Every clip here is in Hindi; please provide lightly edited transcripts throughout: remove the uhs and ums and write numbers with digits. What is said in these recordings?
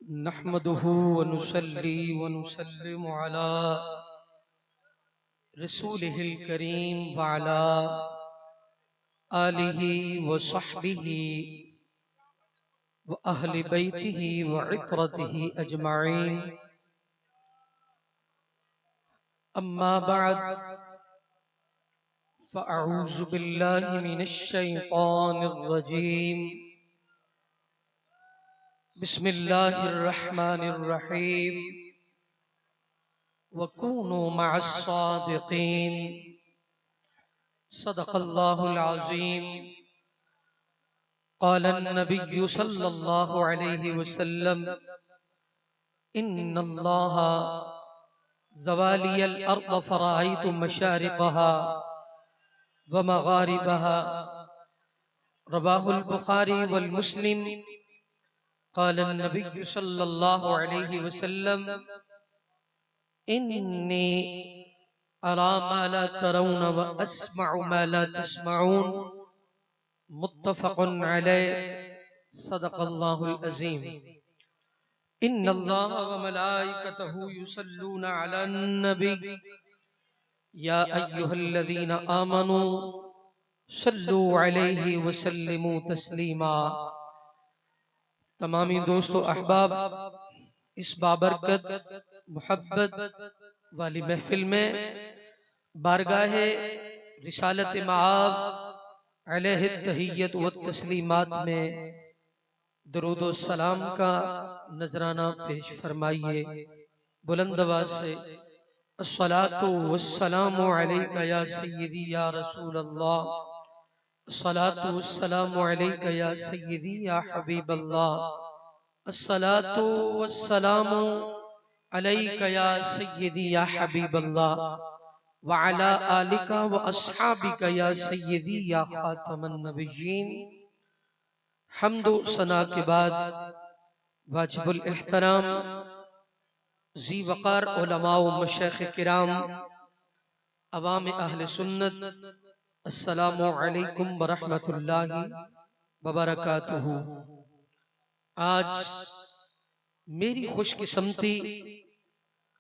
नहमदुहु व नुसल्ली व नुसल्लिमु अला रसूलिहिल करीम व अला आलिहि व सहबिहि व अहलि बैतिहि व इत्रतिहि अजमाइन। अम्मा बअद फ़अऊज़ु बिल्लाहि मिनश शैतानिर रजीम। बिस्मिल्लाहिर रहमानिर रहीम। वकूनू मअस सादिक़ीन। सदक़ल्लाहुल अज़ीम। क़ालन नबिय्यु सल्लल्लाहु अलैहि वसल्लम इन्नल्लाहा ज़वालियल अर्द फ़रअयतु मशारिक़हा व मग़ारिबहा। रवाहुल बुखारी वल मुस्लिम। क़ालन नबिय्यु सल्लल्लाहु अलैहि वसल्लम इन्नी अरा मा ला तरौन व अस्मअु मा ला तस्मऊन। मुत्तफ़क़ुन अलैहि। सदक़ल्लाहुल अज़ीम। इन्नल्लाह व मलाइकतहु युसल्लूना अलन नबी या अय्युहल्लज़ीना आमनू सल्लू अलैहि व सल्लिमू तस्लीमा। तमामी दोस्तों अहबाब, इस बाबरकत मुहब्बत वाली महफिल में बारगाहे रिसालत मआब अलैहि तहियत व तस्लीमात में दरूद व सलाम का नजराना पेश फरमाइए। बुलंद आवाज से अस्सलातु वस्सलामु अलैका या सय्यदी या रसूल अल्लाह। अस्सलातु वस्सलामु अलैका या सय्यदी या हबीब अल्लाह। अस्सलातु वस्सलामु अलैका या सय्यदी या हबीब अल्लाह व अला आलिका व अस्हाबिका या सय्यदी या खातमन नबिय्यीन। हम्दो सना के बाद वाजिबुल एहतराम ज़ी वक़ार उलमा व मशाइख़ किराम, अवाम अहले सुन्नत, अस्सलामु अलैकुम व रहमतुल्लाहि व बरकातुहू। आज मेरी खुशकिस्मती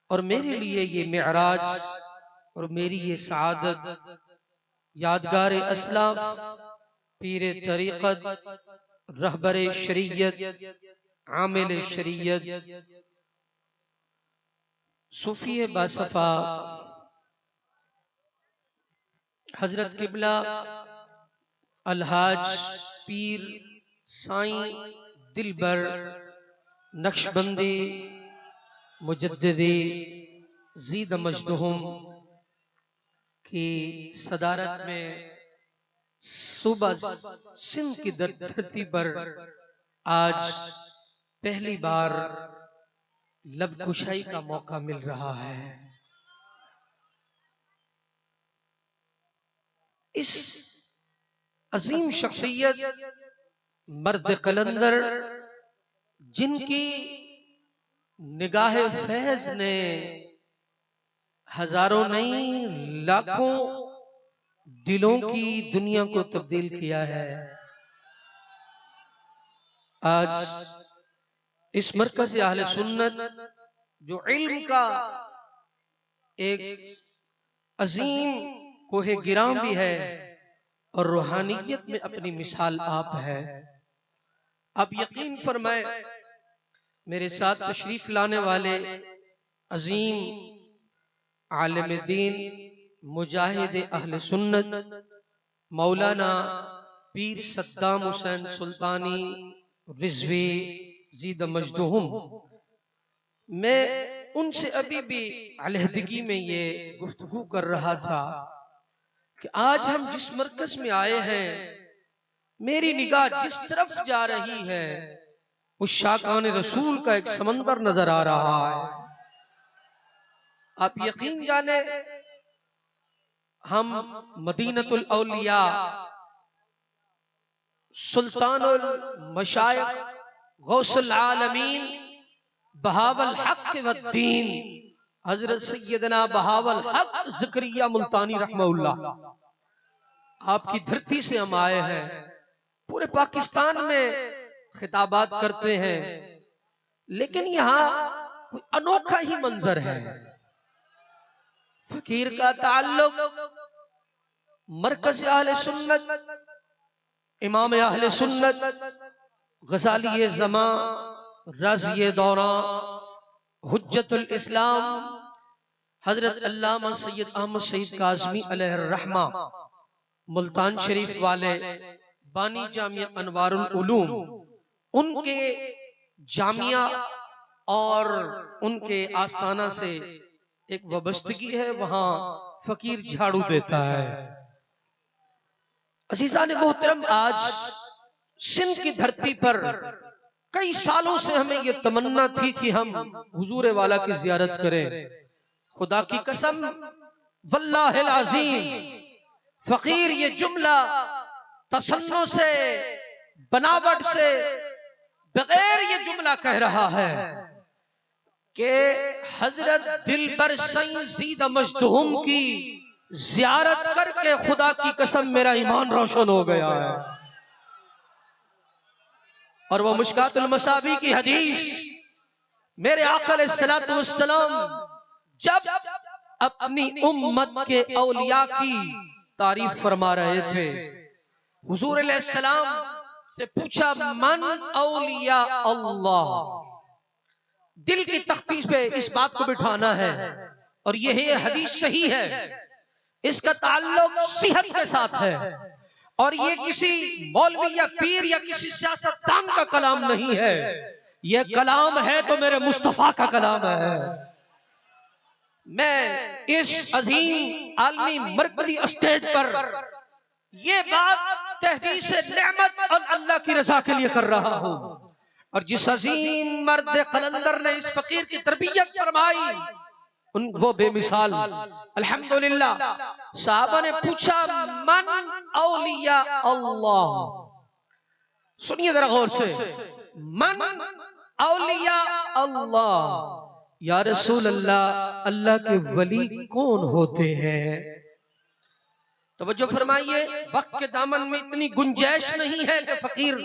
और मेरे लिए ये मेअराज और मेरी ये सआदत यादगार अस्लाफ, पीरे तरीक़त, रहबरे शरीयत, आमिल शरीयत, सूफी बासफा हजरत किबला अलहाज पीर साईं दिलबर नक्शबंदी मुजद्दिदी ज़ीद मजदहुम की सदारत में सुबह सिंध की धरती पर आज पहली बार लब कुशाई का मौका मिल रहा है। इस अजीम शख्सियत मर्द कलंदर, जिनकी निगाह फैज ने हजारों नहीं लाखों दिलों की दुनिया को तब्दील किया है, आज इस मरकज़ अहले सुन्नत जो इल्म का एक अजीम कोहे गिराम भी है और रूहानियत में अपनी मिसाल आप है। आप यकीन फरमाए, मेरे साथ तशरीफ लाने वाले अजीम आलिम दीन मुजाहिद अहले सुन्नत मौलाना पीर सद्दाम हुसैन सुल्तानी रिजवी ज़ीद मजदहुम, मैं उनसे अभी भी अलहदगी में ये गुफ्तगू कर रहा था कि आज हम जिस मरकज में आए हैं, मेरी निगाह जिस तरफ जा रही है उस शाकान रसूल का एक समंदर नजर आ रहा है। आप यकीन जाने, हम मदीनतुल औलिया सुल्तानुल मशाइख गौसुल आलमीन बहावल हक वद्दीन हजरत सैयदना बहावल हक ज़करिया मुल्तानी रहमहुल्लाह, आपकी धरती से हम आए हैं। पूरे पाकिस्तान में खिताबात करते हैं, लेकिन यहां कोई अनोखा ही मंजर है। फकीर का ताल्लुक मरकज़ अहले सुन्नत, इमाम अहले सुन्नत, गज़ाली ज़मा, राज़ी दौरा, हुज्जतुल इस्लाम हजरत अल्लामा सैयद अहमद सईद काज़मी अलैहिर्रहमा मुल्तान शरीफ वाले बानी जामिया अनवारुल उलूम, उनके जामिया और उनके आस्थाना से एक वाबस्तगी है। वहां फकीर झाड़ू देता है। अजीज़ान मोहतरम, आज सिंध की धरती पर कई सालों से हमें यह तमन्ना थी कि हम हुजूर वाला की जियारत करें। खुदा की कसम, वल्लाहिल अज़ीम, फकीर ये जुमला तसन्नो से, बनावट से बगैर ये जुमला कह रहा है कि हजरत दिलबर सईद मजदूम की जियारत करके खुदा की कसम मेरा ईमान रोशन हो गया है। और वो मुश्कातुल मसाबी की हदीस मेरे आका अलैहिस्सलातु वस्सलाम जब अपनी उम्मत के औलिया की तारीफ फरमा रहे थे, हुजूर अलैहिस्सलाम से पूछा, मन औलिया अल्लाह। दिल की तख्ती पे इस बात को बिठाना है और यह हदीस सही है, इसका ताल्लुक सेहत के साथ है और ये किसी मौलवी या पीर या किसी सियासतदान का कलाम नहीं है। यह कलाम है तो मेरे मुस्तफा का कलाम है। मैं इस अजीम आलमी मरकजी स्टेज पर यह बात तहदीस नेमत और अल्लाह की रजा के लिए कर रहा हूं। और जिस अजीम मर्द कलंदर ने इस फकीर की तरबियत फरमाई, वो बेमिसाल। अल्हम्दुलिल्लाह। साहबा ने पूछा, मन औलिया अल्लाह। सुनिए जरा गौर से, मन औलिया अल्लाह। या रसूल अल्लाह, अल्लाह के वली कौन होते हैं? तवज्जो फरमाइए, वक्त के दामन में इतनी गुंजाइश नहीं है कि फकीर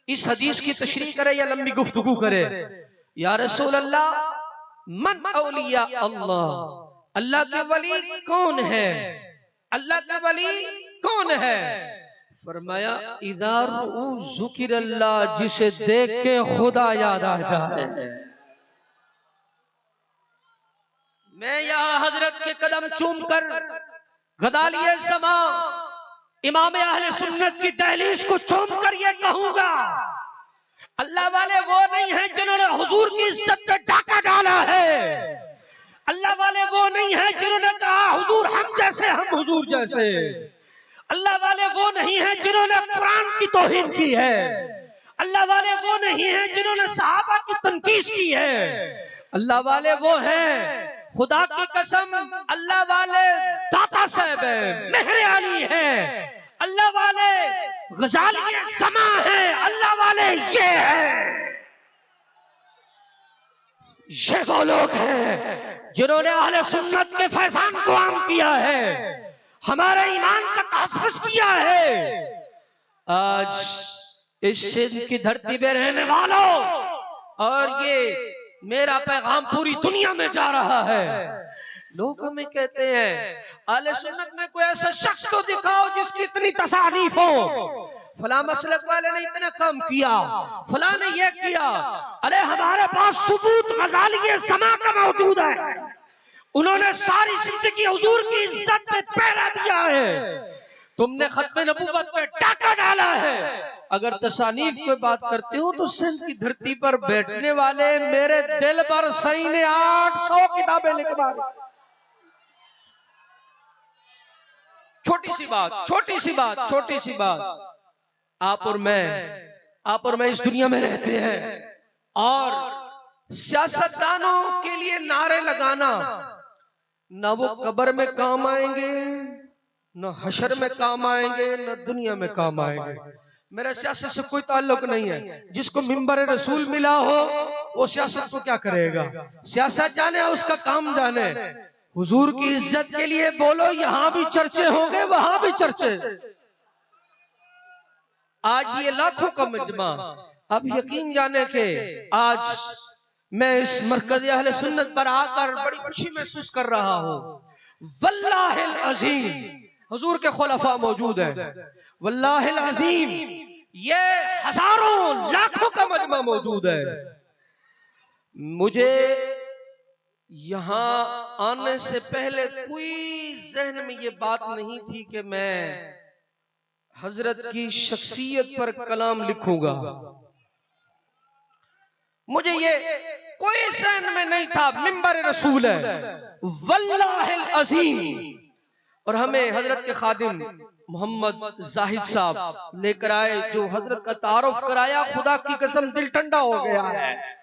इस हदीस की तशरीह करे या लंबी गुफ्तगू करे। या रसूल अल्लाह, मन औलिया अल्लाह, अल्लाह के वली कौन है? अल्लाह के वली कौन है? फरमाया, इज़ा रुअू ज़ुकिरल्लाह, जिसे देख के खुदा याद आ जाए। मैं यहां हजरत के कदम चूमकर गदालिए समा इमाम अहले सुन्नत की दहलीज को चूमकर ये कहूंगा, अल्लाह वाले वो नहीं है जिन्होंने हुजूर की इज्जत पे डाका डाला है। अल्लाह वाले वो नहीं है जिन्होंने कहा हुजूर हम जैसे, हम हुजूर जैसे। अल्लाह वाले वो नहीं है जिन्होंने कुरान की तौहीन की है। अल्लाह वाले वो नहीं है जिन्होंने सहाबा की तनकीस की है। अल्लाह वाले वो हैं, खुदा की कसम, अल्लाह वाले दाता साहब है, मेहरे अली है। अल्लाह वाले गजाली समा है। अल्लाह वाले ये है, ये वो लोग हैं जिन्होंने अहले सुन्नत के फैजान को आम किया है, हमारे ईमान का तहफ़्फ़ुज़ किया है। आज इस सिंध की धरती पे रहने वालों, और ये मेरा पैगाम पूरी दुनिया में जा रहा है। लोग हमें कहते हैं, अहले सुन्नत में कोई ऐसा शख्स तो दिखाओ जिसकी इतनी तसारीफ हो। फला मसलक वाले ने इतना काम किया, फला ने ये किया। अरे हमारे पास सबूत गजाली समा का मौजूद है। उन्होंने सारी जिंदगी हुजूर की इज्जत पे पहरा दिया है। तुमने खत्मे नबूवत पे टाका डाला है। अगर तसानीफ की बात करते हो तो सिंध की धरती पर बैठने वाले मेरे दिल पर सही ने 800 किताबें लिखवा। छोटी सी बात, छोटी सी बात, छोटी सी बात, आप और मैं इस दुनिया में रहते हैं और सियासतदानों के लिए नारे लगाना ना वो कब्र में काम आएंगे, न हशर में काम आएंगे, न दुनिया में काम आएंगे। मेरा सियासत से कोई ताल्लुक नहीं है। जिसको मिंबर रसूल मिला हो वो सियासत को क्या करेगा? सियासत जाने, उसका काम जाने। हुजूर की इज्जत के लिए बोलो, यहां भी चर्चे होंगे, वहां भी चर्चे। आज ये लाखों का मजमा, अब यकीन जाने के आज मैं इस मरकज़ अहले सुन्नत पर आकर बड़ी खुशी महसूस कर रहा हूं। वल्लाहिल अज़ीम, हुजूर के खुलफा मौजूद है। वल्लाहिल अज़ीम, ये हजारों लाखों का मजमा मौजूद है। मुझे यहां आने से पहले कोई जहन में ये बात नहीं थी कि मैं हजरत की शख्सियत पर कलाम लिखूंगा। मुझे ये कोई जहन में नहीं था। मिंबर रसूल है, वल्लाहिल अज़ीम। और हमें हजरत के खादिम मोहम्मद जाहिद साहब लेकर आए, जो हजरत का तारुफ कराया। खुदा की कसम दिल ठंडा हो गया है।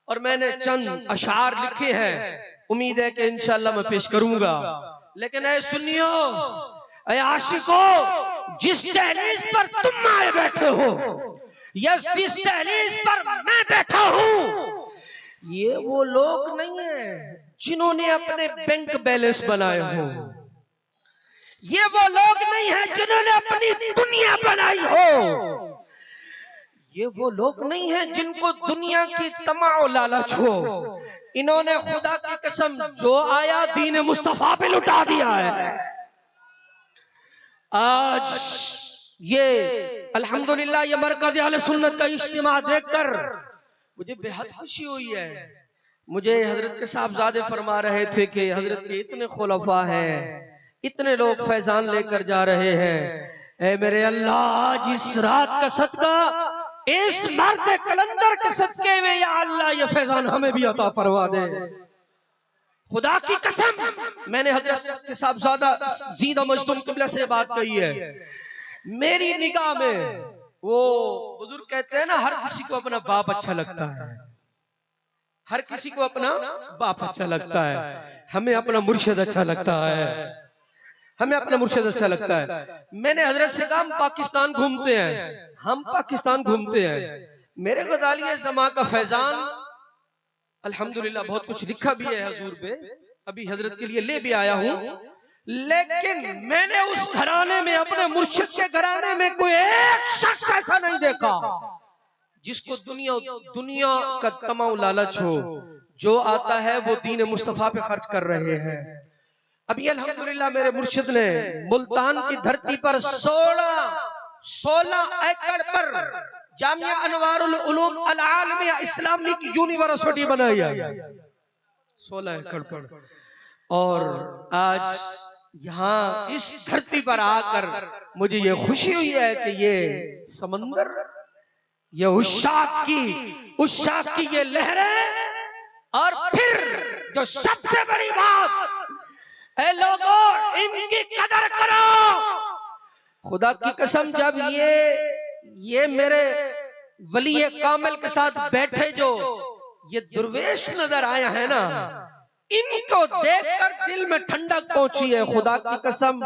और मैंने चंद अशार लिखे हैं, उम्मीद है कि इंशाअल्लाह मैं पेश करूंगा। लेकिन ऐ सुनियो, ऐ आशिको, जिस दहलीज पर तुम आए बैठे हो, या जिस दहलीज पर मैं बैठा हूं, ये वो लोग नहीं है जिन्होंने अपने बैंक बैलेंस बनाए हो। ये वो लोग नहीं है जिन्होंने अपनी दुनिया बनाई हो। ये वो लोग नहीं है जिनको दुनिया की तमाओ लालच हो। इन्होंने खुदा की कसम जो आया दीन मुस्तफा पे लुटा दिया है। आज ये अल्हम्दुलिल्लाह ये मरकज़ अहले सुन्नत का इज्तिमा देखकर मुझे बेहद खुशी हुई है। मुझे हजरत के साहबजादे फरमा रहे थे कि हजरत के इतने खुलफा हैं, इतने लोग फैजान लेकर जा रहे हैं। ऐ मेरे अल्लाह, आज इस रात का सदका, इस मर्द कलंदर के सदके में, या अल्लाह ये फैजान हमें भी अता फरमा दे। खुदा की कसम, मैंने हजरत के साहबजादा ज़ीद मजदूम क़िबला से बात कही है। मेरी निगाह में वो बुजुर्ग कहते हैं ना, हर किसी को अपना बाप अच्छा लगता है। हर किसी को अपना बाप अच्छा लगता है। हमें अपना मुर्शिद अच्छा लगता है। हमें अपना मुर्शिद अच्छा लगता है। मैंने हजरत से कहा, पाकिस्तान घूमते हैं, हम पाकिस्तान घूमते हैं। मेरे गजाली ज़मा का फैजान अल्हम्दुलिल्लाह बहुत कुछ लिखा भी है हुजूर पे, अभी हजरत के लिए ले भी आया हूं। लेकिन मैंने उस घराने में, अपने मुर्शिद के घराने में, कोई एक शख्स ऐसा नहीं देखा जिसको दुनिया का तमाम लालच हो। जो आता है वो दीन मुस्तफा पे खर्च कर रहे हैं। अभी अल्हम्दुलिल्लाह मेरे मुर्शिद ने मुल्तान की धरती पर 16 एकड़ पर जामिया अनवारुल उलूम अल आलमिया इस्लामिक यूनिवर्सिटी बनाई है, 16 एकड़ पर। और आज यहाँ इस धरती पर आकर मुझे ये खुशी हुई है कि ये समंदर, ये उशाक की ये लहरें, और फिर जो सबसे बड़ी बात, ऐ लोगों, इनकी कदर करो। खुदा की कसम, जब ये मेरे वली कामिल के साथ बैठे जो ये दुर्वेश नजर आया है ना, इनको देखकर दिल में ठंडक पहुंची है। खुदा की कसम,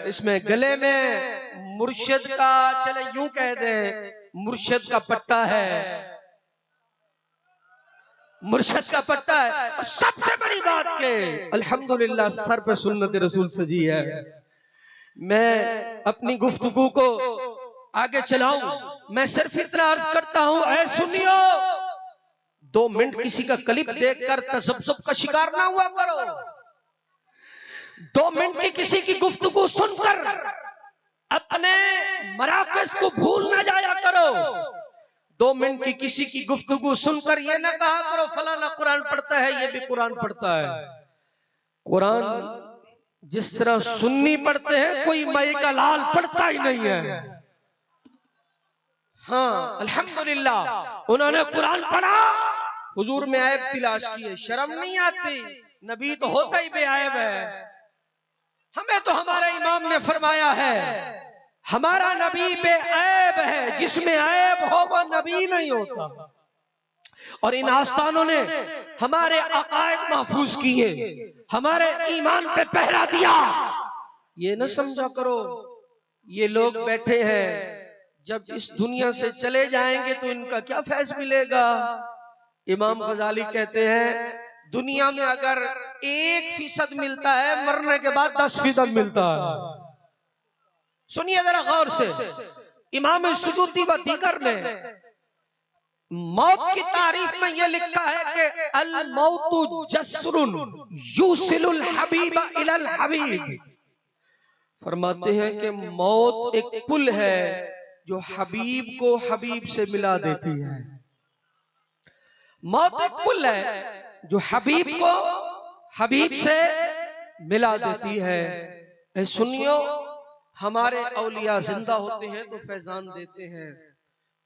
इसमें गले में मुर्शिद का, चले यूं कह दें, मुर्शिद का पट्टा है, मुर्शिद का पट्टा है। और सबसे बड़ी बात के अल्हम्दुलिल्लाह सर पे सुन्नत रसूल सजी है। मैं अपनी गुफ्तगू को आगे चलाऊं, मैं सिर्फ इतना अर्ज करता हूं, ऐ सुनियो, 2 मिनट किसी का क्लिप देखकर तसब्बुब का शिकार ना हुआ करो। 2 मिनट की किसी की गुफ्तगू सुनकर अपने मराकज को भूल ना जाया करो। 2 मिनट की किसी की गुफ्तगू सुनकर ये ना कहा करो फलाना कुरान पढ़ता है, ये भी कुरान पढ़ता है। कुरान जिस तरह सुन्नी पढ़ते हैं, कोई मई का लाल पढ़ता ही नहीं है। हाँ, अल्हम्दुलिल्लाह उन्होंने कुरान पढ़ा, हुजूर में ऐब तलाश किए, शर्म नहीं आती? नबी तो होता ही बेऐब है। हमें तो हमारा इमाम ने फरमाया है, हमारा नबी बेऐब है, जिसमें ऐब हो वो नबी नहीं होता। और इन आस्तानों ने हमारे अकायद महफूज किए, हमारे ईमान पे पहरा दिया। ये न समझा करो ये लोग बैठे हैं, जब इस दुनिया से चले जाएंगे तो इनका क्या फैज़ मिलेगा। इमाम गजाली कहते हैं, दुनिया में अगर 1% मिलता है, मरने के बाद 10% मिलता है। सुनिए जरा गौर से, इमाम सुयूती व दीगर ने मौत की तारीफ में यह लिखा है कि अल मौतु जस्रुन यूसिलुल हबीबा इलल हबीब। फरमाते हैं कि मौत एक पुल है जो हबीब को हबीब से मिला देती है। मौत एक पुल है जो हबीब को हबीब से मिला देती है। ऐ सुनियो, हमारे औलिया जिंदा होते हैं तो फैजान देते हैं,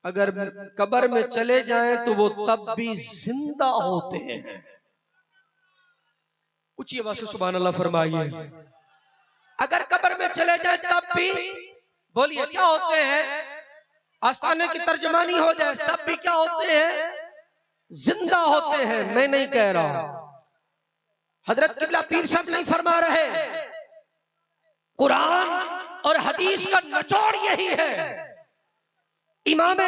अगर कब्र में चले जाएं तो वो तब भी जिंदा होते हैं। ऊंची आवाज से सुभान अल्लाह फरमाइए। अगर कब्र में चले जाएं तब भी, बोलिए क्या होते हैं? आस्ताने की तर्जमानी हो जाए, तब भी क्या होते हैं? जिंदा होते हैं। मैं नहीं कह रहा, हजरत किबला पीर साहब नहीं फरमा रहे। कुरान और हदीस का निचोड़ यही है। इमाम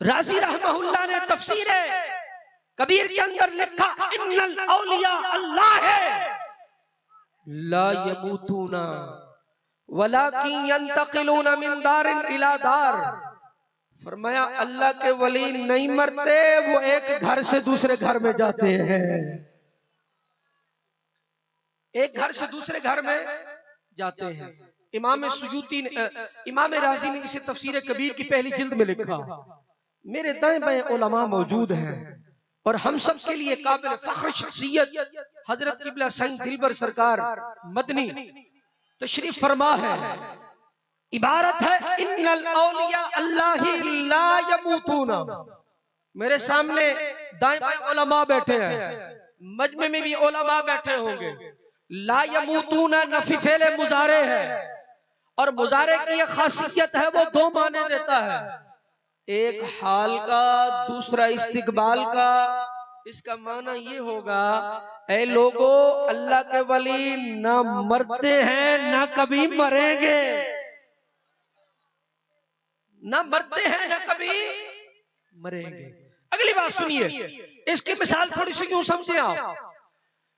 राजी रहमहुल्लाह ने तफसीर कबीर के अंदर लिखा, इन्नल औलिया अल्लाह है ला यमूतूना वलाकिन यंतकिलूना मिन दारिन इला दार। फरमाया अल्लाह के वली नहीं मरते, वो एक घर से दूसरे घर में जाते हैं। एक घर से दूसरे घर में जाते हैं। इमाम सुयूती ने, इमाम राजी ने इसे तफसीर कबीर की पहली जिल्द में लिखा। मेरे दाएं बाएं उलमा मौजूद हैं और हम सब के लिए काबिल फख्र शख्सियत हजरत किबला सईद दिलबर सरकार मदनी तशरीफ फरमा है। इबारत है इन्नल औलिया अल्लाही ला यमूतूना। मेरे सामने दाएं बाएं उलमा बैठे हैं, मजमे में भी उलमा बैठे होंगे। ला यमूतूना नफी फेले मुजारे है, और मुजारे की यह खासियत है वो दो माने देता है, एक हाल का, दूसरा इस्तिकबाल का। इसका माना ये होगा, ऐ लोगो अल्लाह के वली ना मरते हैं ना कभी मरेंगे, ना मरते हैं ना कभी मरेंगे। अगली बात सुनिए, इसकी मिसाल थोड़ी सी यूं समझे आप।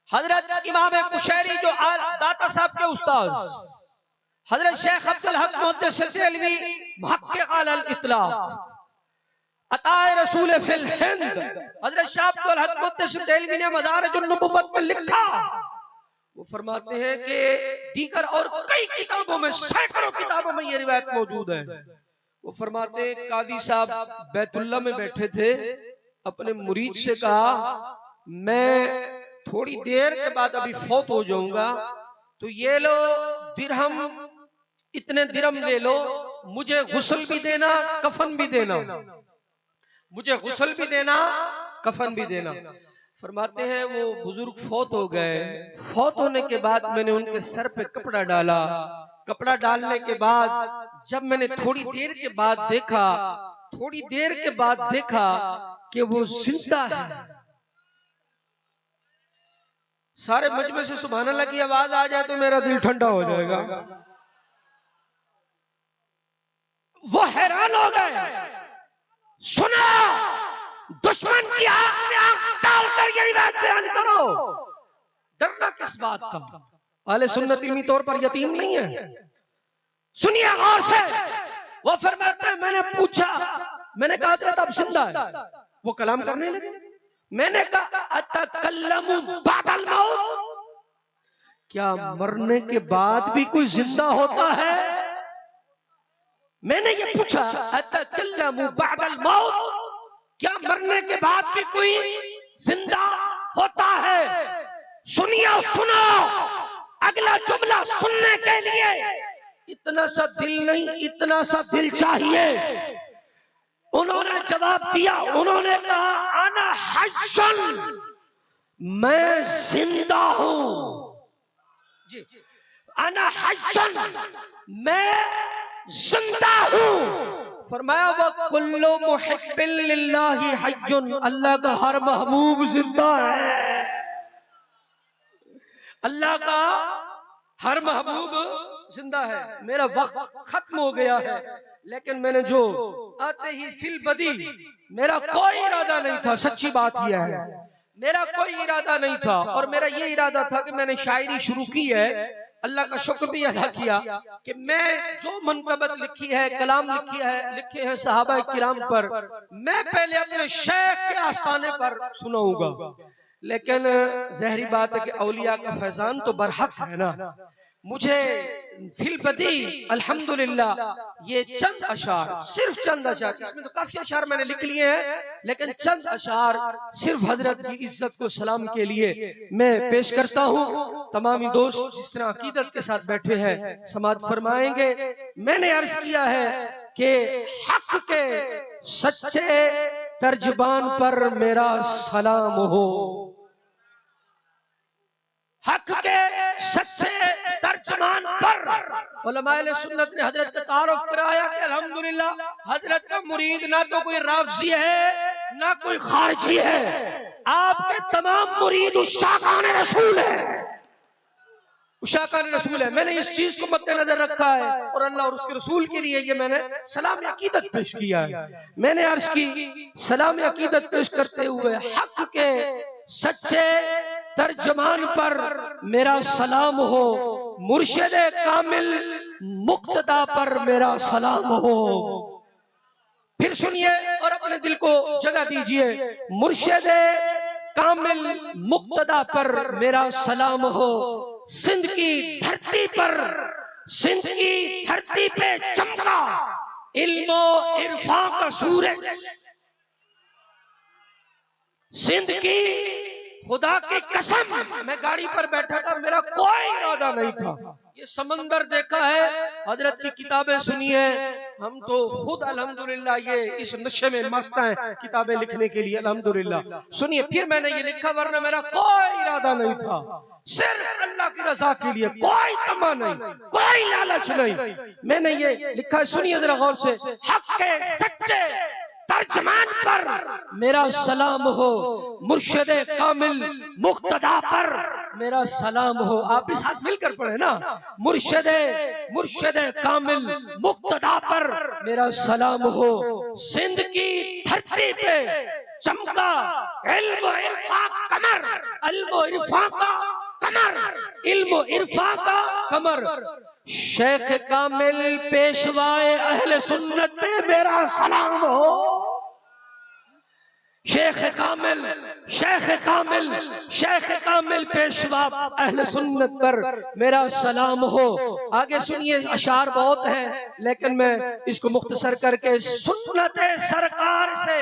हजरत इमाम कुशैरी जो दाता साहब के उस्ताद हजरत शेख अब्दुल हक मुहद्दिस देहलवी मुहक्किक अलल इतलाक अताए रसूल फिल हिंद, हजरत शाह अब्दुल हक मुहद्दिस देहलवी ने मदारिजुन नबुव्वत में लिखा। वो फरमाते हैं कि दीगर और कई किताबों में, सैकड़ों किताबों में ये रिवायत मौजूद है। वो फरमाते हैं कादी साहब बैतुल्लाह में बैठे थे, अपने मुरीद से कहा मैं थोड़ी देर के बाद अभी फौत हो जाऊंगा, तो ये लो दिरहम, इतने दिरहम ले लो, मुझे गुस्ल भी देना कफन भी देना, मुझे गुस्ल भी देना कफन भी देना। फरमाते हैं वो बुजुर्ग फौत हो गए। फौत होने के बाद मैंने उनके सर पे कपड़ा डाला। कपड़ा डालने के बाद जब मैंने थोड़ी देर के बाद देखा कि वो जिंदा है। सारे मजमे से सुभान अल्लाह की आवाज आ जाए तो मेरा दिल ठंडा हो जाएगा। वो हैरान हो गए, सुना दुश्मन की आंख में आंख डालकर ये रिवायत बयान करो, डरना किस बात का? अहले सुन्नत इल्मी तौर पर यतीम नहीं है। सुनिए गौर से, वो फरमाते हैं मैंने पूछा, मैंने कहा हजरत अब जिंदा है। वो कलाम करने लगे। मैंने कहा अतकल्लमु बादल मौत, क्या मरने के बाद भी कोई जिंदा होता है? मैंने ये पूछा अतकल्लमु बादल मौत, क्या मरने के बाद भी कोई जिंदा होता है? सुनिए, सुनो अगला जुमला सुनने के लिए इतना सा दिल नहीं, इतना सा दिल चाहिए। उन्होंने जवाब दिया, उन्होंने कहा अना हज्जुन, मैं जिंदा हूं जी, अना हज्जुन, मैं जिंदा हूं। फरमाया वो कुल्लु मुहिब्बिन लिल्लाहि हज्जुन, अल्लाह का हर महबूब जिंदा है। अल्लाह का हर महबूब जिंदा है। मेरा वक्त खत्म हो गया है, लेकिन मैंने जो आते ही फिल बदी, मेरा कोई इरादा नहीं था, सच्ची बात यह है, मेरा कोई इरादा नहीं था। और मेरा ये इरादा था कि मैंने शायरी शुरू की है अल्लाह का शुक्र भी अदा किया कि मैं जो मनकबत लिखी है, कलाम लिखे हैं सहाबा किराम पर, मैं पहले अपने शेख के आस्थाने पर सुनाऊंगा। लेकिन जहरी बात है कि औलिया का फैजान तो बरहक है ना। मुझे फिलबदी अल्हम्दुलिल्लाह ये चंद अशार, सिर्फ चंद अशार, इसमें तो काफी अशार मैंने लिख लिए हैं, लेकिन चंद अशार सिर्फ हजरत की इज्जत को सलाम के लिए मैं पेश करता हूँ। तमामी दोस्त जिस तरह अकीदत के साथ बैठे हैं समाअत फरमाएंगे। मैंने अर्ज किया है कि हक के सच्चे तर्जबान पर मेरा सलाम हो। हक के सच्चे तर्जमान पर उलमाए सुन्नत ने हजरत का तारुफ कराया कि अल्हम्दुलिल्लाह हजरत का मुरीद ना तो कोई राफजी है ना कोई खारजी है, आपके तमाम मुरीद उशाकान रसूल है, उशाकान रसूल है। मैंने इस चीज को मद्देनजर रखा है और अल्लाह और उसके रसूल के लिए ये मैंने सलाम अकीदत पेश किया है। मैंने अर्ज की सलाम अकीदत पेश करते हुए हक के सच्चे तर्जमान पर मेरा सलाम हो, मुर्शिद कामिल मुक्तदा पर मेरा सलाम हो। फिर सुनिए और अपने दिल को जगह दीजिए। मुर्शिद कामिल मुक्तदा पर मेरा सलाम हो। सिंध की धरती पर, सिंध की धरती पे चमका इल्मो इरफान का सूरज। सिंध की खुदा की कसम, मैं गाड़ी पर बैठा था, मेरा कोई इरादा नहीं था। ये समंदर देखा है, हजरत की किताबें सुनी है, हम तो खुद अल्हम्दुलिल्लाह ये इस नशे में मस्त हैं किताबें लिखने के लिए अल्हम्दुलिल्लाह। सुनिए फिर मैंने ये लिखा, वरना मेरा कोई इरादा नहीं था, सिर्फ अल्लाह की रजा के लिए, कोई तमा नहीं, कोई लालच नहीं, मैंने ये लिखा। सुनिए जरा गौर से। हक के सच्चे तर्जमान पर मेरा सलाम हो, मुर्शिद कामिल मुक्तदा पर मेरा सलाम हो। आप भी साथ मिलकर पढ़े ना। मुर्शिद कामिल मुक्तदा पर मेरा सलाम हो। सिंध की धरती पे चमका इल्म इरफा कमर, इल्म इरफा का कमर, इल्म इरफा का कमर। शेख कामिल पेशवाए अहले सुन्नत पे मेरा सलाम हो। शेख कामिल, शेख कामिल, शेख कामिल पेशवा अहले सुन्नत पर मेरा सलाम हो। आगे सुनिए, अशार बहुत हैं लेकिन मैं इसको मुख्तसर करके सुन्नत सरकार से,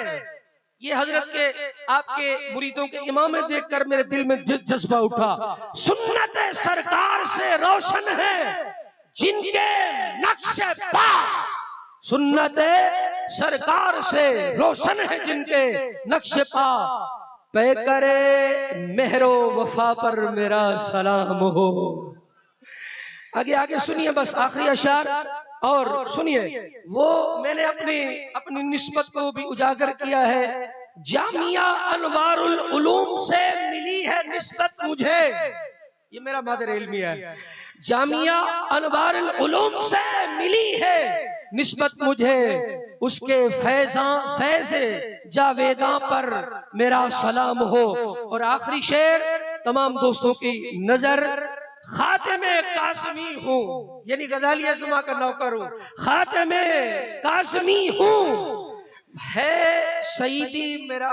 ये हजरत के आपके मुरीदों के इमाम देखकर मेरे दिल में जज्बा उठा। सुन्नत सरकार से रोशन है जिनके नक्शे पा, सुन्नत सरकार से रोशन है जिनके नक्शे पा, पे करे मेहरो वफा पर मेरा सलाम हो। आगे आगे सुनिए, बस आखिरी अशार और सुनिए। वो मैंने अपनी निस्बत को भी उजागर किया है। जामिया अनवारुल उलूम से मिली है निस्बत मुझे, ये मेरा मादर इल्मिया है। जामिया अनवारुल उलूम से मिली है निस्बत मुझे, उसके फैज़ जावेदा पर मेरा सलाम हो। और आखिरी शेर तमाम दोस्तों की नजर, खातिमे कासमी हूँ, यानी गजाली अज़मा का नौकर हूँ, खातिमे कासमी हूँ, है सईदी मेरा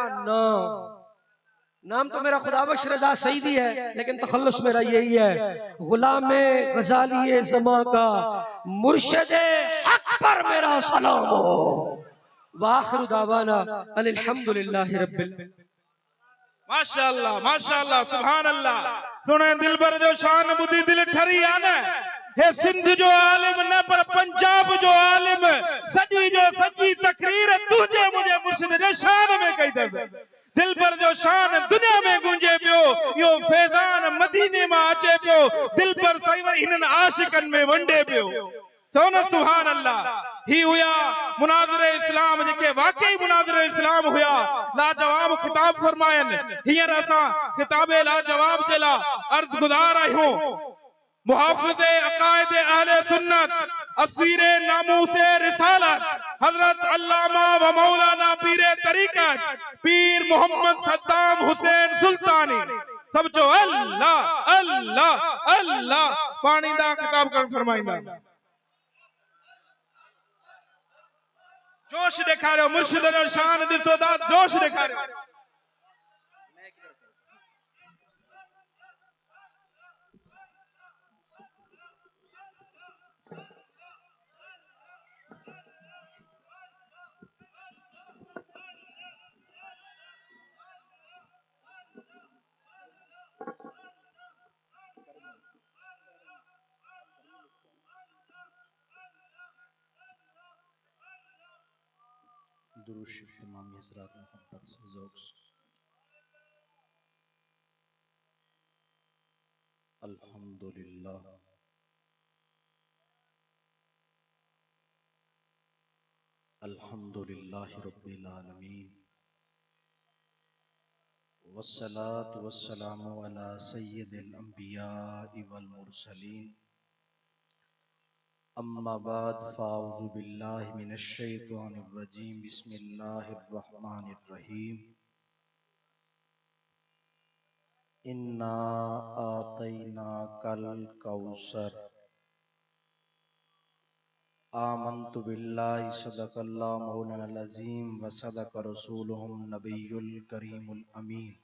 नाम तो मेरा खुदाबख्श रज़ा सईदी है, लेकिन तखल्लुस मेरा यही है, गुलामे गजाली ज़मा का मुर्शिद हक पर मेरा सलाम हो। वाखिरु दावाना अल्हम्दुलिल्लाहि रब्बिल आलमीन। माशाअल्लाह माशाअल्लाह सुभान अल्लाह। सुने दिल पर जो शान बुद्धि दिल ठरी आना है, सिंध जो आलिम न पर पंजाब जो आलिम, सजी जो सची तकरीर तुझे मुझे मुर्शिद जे शान में कही दे। दिल पर जो शान दुनिया में गूंजे पियो, यो फैजान मदीने में अचे पियो, दिल पर सईवर इन्हन आशिकन में वंडे पियो। तो न सुभान अल्लाह। ही हुआ मुनाज़िरे इस्लाम, जेके वाकई मुनाज़िरे इस्लाम हुआ, लाजवाब खिताब फरमायन। हींअर असां खिताबे लाजवाब जे ला अर्ज़ गुज़ार आहियूं। मुहाफ़िज़े अक़ाइद अहले सुन्नत, असीरे नामूसे रिसालत, हजरत अल्लामा व मौलाना पीरे तरीक़त पीर मोहम्मद सद्दाम हुसैन सुल्तानी सब जो अल्लाह अल्लाह अल्लाह पानी दा खिताब कर फरमाइंदा जोश दिखा रहे हो मुर्शिद जो शान दिसो दा जोश दिखा रहे हो दुरूद शरीफ तमाम हज़रात मोहब्बत से ज़ौक़ से अल्हम्दुलिल्लाह अल्हम्दुलिल्लाहि रब्बिल आलमीन वस्सलातु वस्सलामु अला सय्यिदिल अंबिया'i वल मुरसलीन अम्मा बाद फ़ाऊज़ु बिल्लाहि मिनश शैतानिर रजीम बिस्मिल्लाहिर रहमानिर रहीम इन्ना आतैनाकल कौसर आमन्तु बिल्लाहि सदक़ल्लाहु मौलानाल अज़ीम व सदक़ रसूलुहुन नबियुल करीमुल अमीन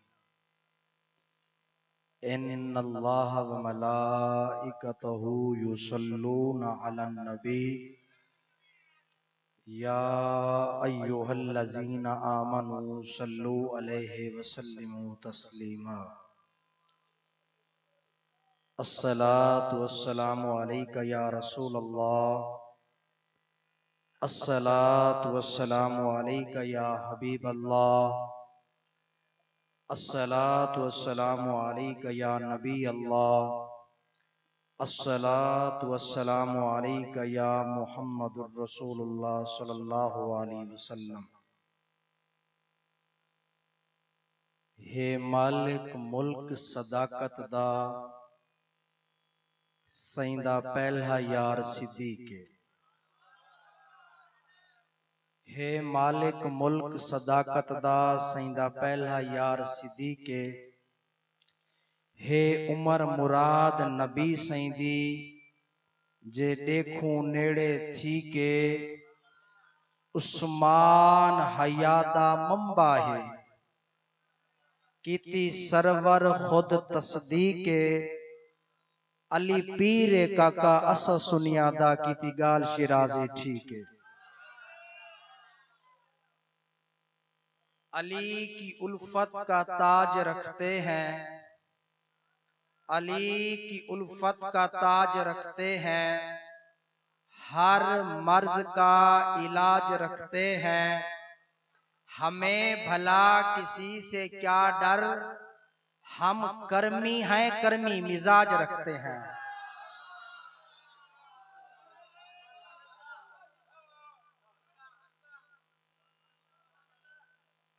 इन्नल्लाहा व मलाइकतहु युसल्लूना अलन नबी या अय्युहल्लज़ीना आमनू सल्लू अलैहि व सल्लिमू तस्लीमा अस्सलातु वस्सलामु अलैका या रसूलल्लाह अस्सलातु वस्सलामु अलैका या हबीबल्लाह अस्सलातु वस्सलामु अलैका या नबी अल्लाह अस्सलातु वस्सलामु अलैका या मुहम्मदुर रसूलुल्लाह सल्लल्लाहु अलैहि वसल्लम। हे मालिक मुल्क सदाकत दा सैंदा पहला यार सिद्दीक़ हे मालिक मुल्क सदाकत दा सैंदा पहला यार सिद्दीक़ हे उमर मुराद नबी सैंदी जे देखूं नेड़े थी के उस्मान हयादा मंबा है कीती सरवर खुद तस्दीक अली पीर काका अस सुनियादा कीती गाल शिराज़ी ठीक है। अली की उल्फत का ताज रखते हैं अली की उल्फत का ताज रखते हैं हर मर्ज का इलाज रखते हैं हमें भला किसी से क्या डर हम कर्मी हैं कर्मी मिजाज रखते हैं।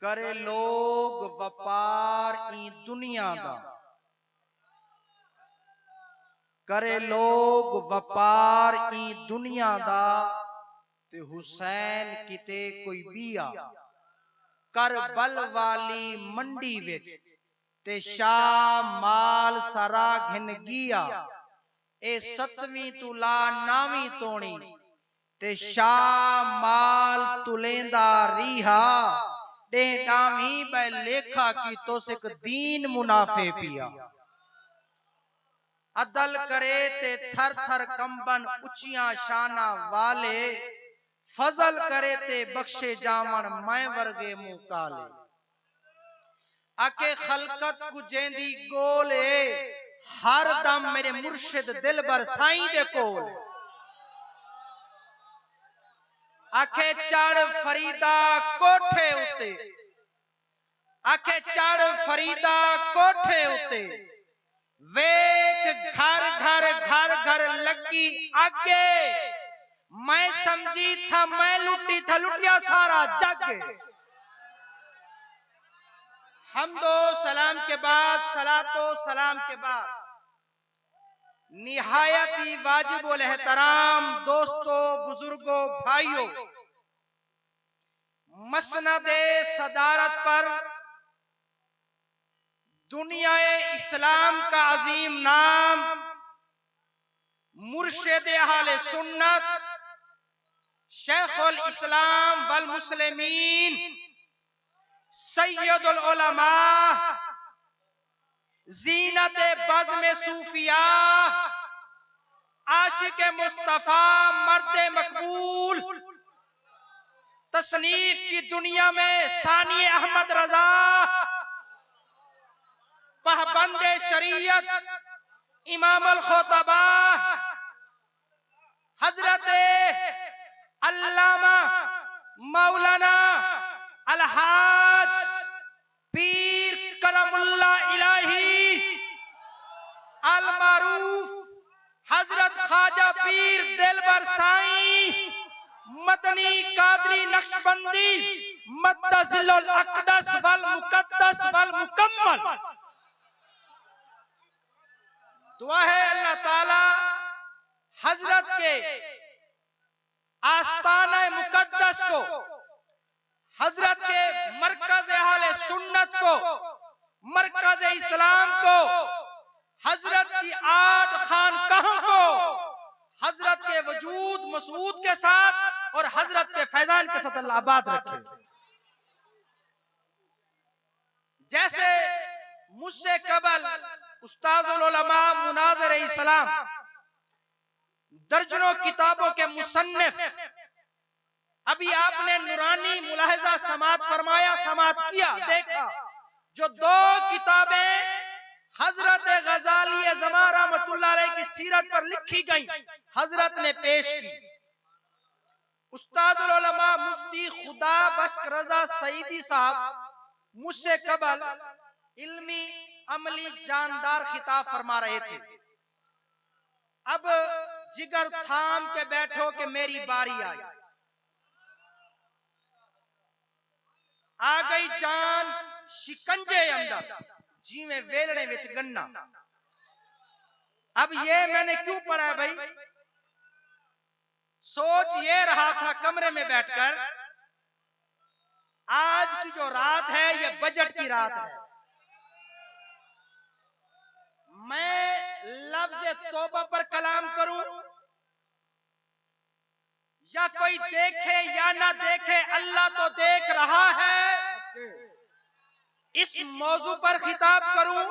करे लोग व्यापार ई दुनिया दा करे लोग व्यापार ई दुनिया दा ते हुसैन किते कोई बिया करबल वाली मंडी विच ते शाह माल सारा घिन गिया ए 7वीं तुला 9वीं तोणी ते शाह माल तुलेंदा रिहा डेढ़ावी बे लेखा की तो सिक दीन मुनाफे पिया अदल करे ते थर थर कंबन उचिया शाना वाले फजल करे ते बख्शे जावन मैं वर्गे मुंह काले आके खलकत कुजेंदी गोले हर दम मेरे मुर्शिद दिल बर साईं दे कोल आखे चढ़ फरीदा कोठे उते आखे चढ़ फरीदा कोठे उते वेख घर घर घर घर लगी आगे मैं समझी था मैं लुटी था लुटिया सारा जग। हमदो सलाम के बाद सलातो सलाम के बाद निहायती वाजिब उल एहतराम दोस्तों बुजुर्गों भाइयों मसनदे सदारत पर दुनियाए इस्लाम का अजीम नाम मुर्शिद अहले सुन्नत शेखुल इस्लाम वल मुस्लिमीन सैयदुल उलमा जीनत बज़्म सूफिया आशिक मुस्तफा मर्द मकबूल तसनीफ की दुनिया में सानी अहमद रजा पाबंद शरीयत इमाम अल खुतबा हजरत अल्लामा मौलाना अलहाज पीर करमुल्ला इलाही अल मारूफ हजरत ख्वाजा पीर दिलबर साईं मदनी कादरी नक्शबंदी मुत्तसिलुल अक़दस वल मुक़द्दस वल मुकम्मल। दुआ है अल्लाह ताला हजरत के आस्ताना मुक़द्दस को, हजरत के मरकज अहले सुन्नत को, मरकज इस्लाम को, हजरत की 8 खानकाहों को हजरत के वजूद मसूद के साथ और हजरत के फैजान के साथ अल्लाह आबाद रखे। जैसे मुझसे कबल उस्ताजुल उलमा मुनाज़िर इस्लाम दर्जनों किताबों के मुसन्निफ, अभी आपने नूरानी मुलाहिजा समात फरमाया, समात किया, देखा, जो 2 किताबें हजरत गजाली ज़मा रहमतुल्लाह अलैह की सीरत पर लिखी गई हजरत ने पेश की। उस्तादुल उलमा मुफ्ती खुदा बख्श रजा सईदी साहब मुझसे कबल इल्मी अमली जानदार खिताब फरमा रहे थे। अब जिगर थाम के बैठो कि मेरी बारी आई। आ गई जान शिकंजे अंदर जीवे वेलड़े विच गन्ना। अब ये मैंने क्यों पढ़ा है भाई? सोच ये रहा था कमरे में बैठकर, आज की जो रात है ये बजट की रात है। मैं लफ्ज़ तौबा पर कलाम करूं या कोई देखे या ना देखे, अल्लाह तो देख रहा है। इस मौजू पर खिताब करूं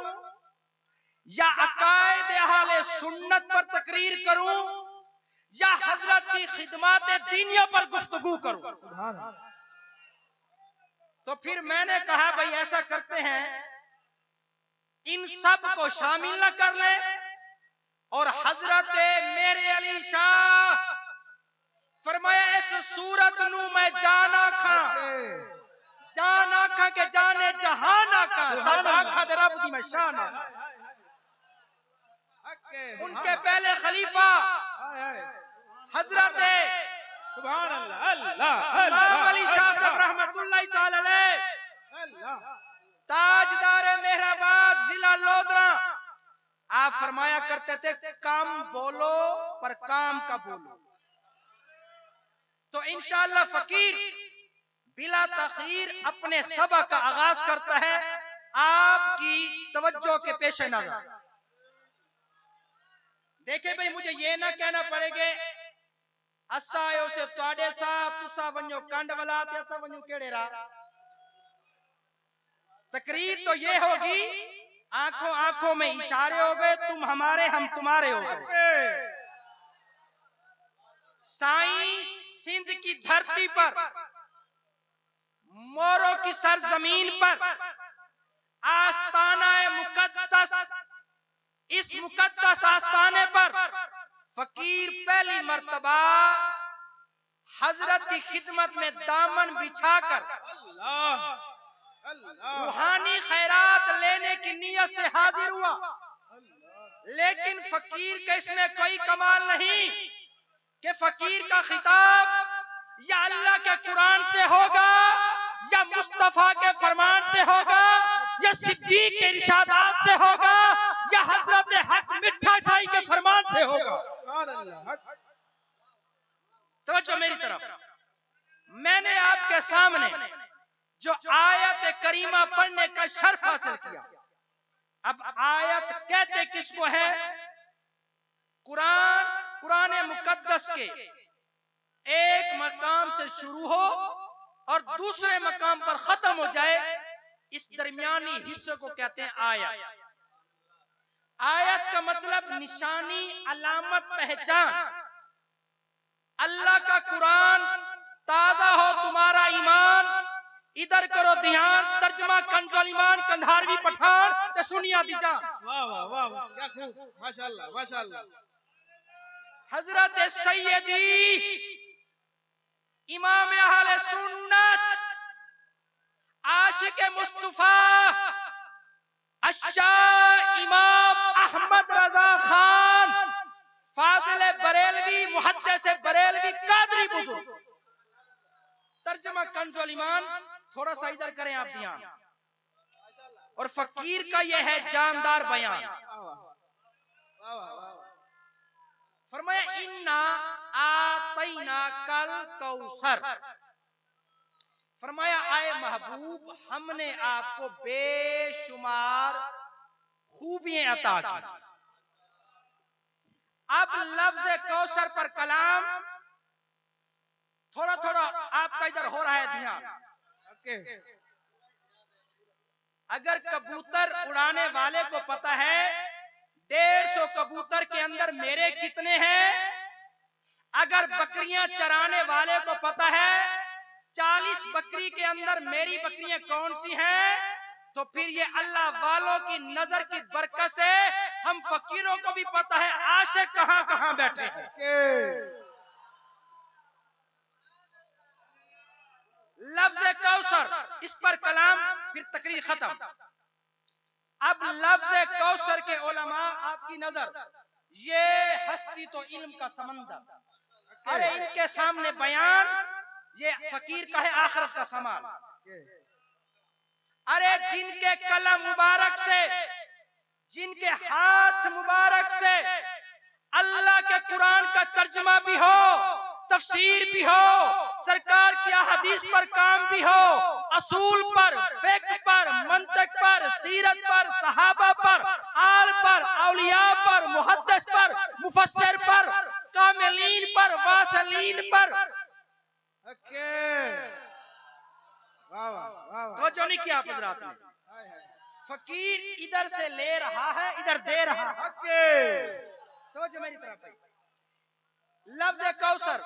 या अकायद अहले सुन्नत पर तकरीर करूं या हजरत की खिदमत दीनिया पर गुफ्तगू करूं? तो फिर मैंने कहा भाई ऐसा करते हैं, इन सब को शामिल न कर ले और हजरत मेरे अली शाह फरमाया इस सूरत नू मैं जाना खा, जाना खा के जाने जहाना का सच आखा दे रब दी मैं शाना। उनके पहले खलीफा हजरत सुभान अल्लाह अल्लाह अली शाह साहब रहमतुल्लाह ताला अलैह ताजदार मेहराबाद जिला लोधरा, आप फरमाया करते थे काम बोलो पर काम का बोलो। तो इंशाअल्लाह फकीर बिला तखीर अपने सबा का आगाज करता है आपकी तवज्जो के पेश नजर। देखे भाई मुझे ये ना कहना पड़ेगा असा आयो से तुहाडे साहब तुसा वन्यो कंड वाला ते असा वन्यो केड़े रा। तकरीर तो ये होगी आंखों आंखों में इशारे हो गए, तुम हमारे हम तुम्हारे हो गए। साईं सिंध की धरती पर मोरों की सरजमीन पर आस्ताना मुकद्दस, इस मुकद्दस आस्ताने पर फकीर पहली मर्तबा हजरत की खिदमत में दामन बिछाकर रूहानी खैरात लेने की नियत से हाजिर हुआ। लेकिन फकीर के इसमें कोई कमाल नहीं कि फकीर का खिताब या अल्लाह के कुरान से होगा या मुस्तफा के फरमान से होगा या सिद्दीक के इरशादात से होगा या हजरत हक मिठा खाई के फरमान से होगा। तवज्जो मेरी तरफ, मैंने आपके सामने जो आयत करीमा पढ़ने का शर्फ हासिल किया अब आयत कहते किसको है? कुरान मुकद्दस के एक मकाम से शुरू हो और दूसरे मकाम पर खत्म हो जाए, इस दरमियानी हिस्से को कहते हैं आयत। आयत का मतलब निशानी, अलामत, पहचान। अल्लाह का कुरान, ताजा हो तुम्हारा ईमान, इधर करो ध्यान। तर्जमा कंजुल ईमान कंधारवी पठान ते सुनिया दी जान। वाह वाह वाह वाह, क्या खूब, माशाअल्लाह माशाअल्लाह। हजरत सैयदी इमाम अहले सुन्नत आशिक मुस्तफा अश्शाह इमाम अहमद रजा खान फाजिल बरेलवी मुहद्दिस बरेलवी कादरी बुजुर्ग। तर्जमा कंजुल ईमान, थोड़ा सा इधर करें आप ध्यान। और फकीर का यह है जानदार बयान। फरमाया इन्ना आतैना कल कौसर। फरमाया आए महबूब, हमने आपको बेशुमार खूबियां अता की। अब लफ्ज कौसर पर कलाम थोड़ा थोड़ा आपका इधर हो रहा है ध्यान। अगर कबूतर उड़ाने वाले को पता है 150 कबूतर के अंदर मेरे कितने हैं, अगर बकरियां चराने वाले को पता है 40 बकरी के अंदर मेरी बकरियां कौन सी हैं, तो फिर ये अल्लाह वालों की नजर की बरकत से हम फकीरों को भी पता है आशिक कहां कहां बैठे हैं। लफ्ज कौसर, इस पर कलाम, फिर तकरीर खत्म। अब लफ्ज कौसर के उलमा आपकी नजर, ये हस्ती तो इल्म का समंदर, अरे इनके सामने बयान, ये फकीर का है आखिरत का सामान। अरे जिनके कलम मुबारक से, जिनके हाथ मुबारक से अल्लाह के कुरान का तर्जमा भी हो, तफसीर भी हो, सरकार की हदीस पर काम भी हो, असूल पर, फिक्र पर, मंतक पर, सीरत पर, सहाबा पर, आल पर, औलिया पर, मुहद्दिस पर, मुफस्सिर पर, कामिलीन पर, वासलीन पर। तो जो नहीं किया हजरात ने, फकीर इधर से ले रहा है, इधर दे रहा है। तो जो मेरी तरफ है लफ्ज कौसर,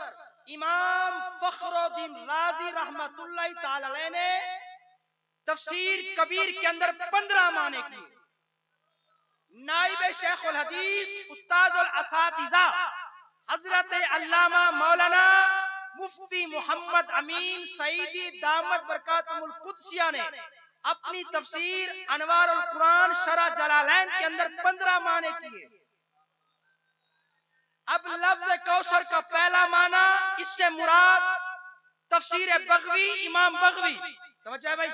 इमाम फखरुद्दीन राजी रहमतुल्लाह ताला अलैह ने तफसीर कबीर के अंदर 15 माने किए। नाइब शेखुल हदीस उस्तादुल असातिज़ा हजरत अल्लामा मौलाना मुफ्ती मोहम्मद अमीन सईदी दामत बरकातुहुल कुद्सिया ने अपनी तफसीर अनवारुल कुरान शरह जलालैन के अंदर 15 माने किए। अब लफ्ज कौसर का पहला माना, इससे मुराद तफसीर बगवी, इमाम बगवी। समझ भाई,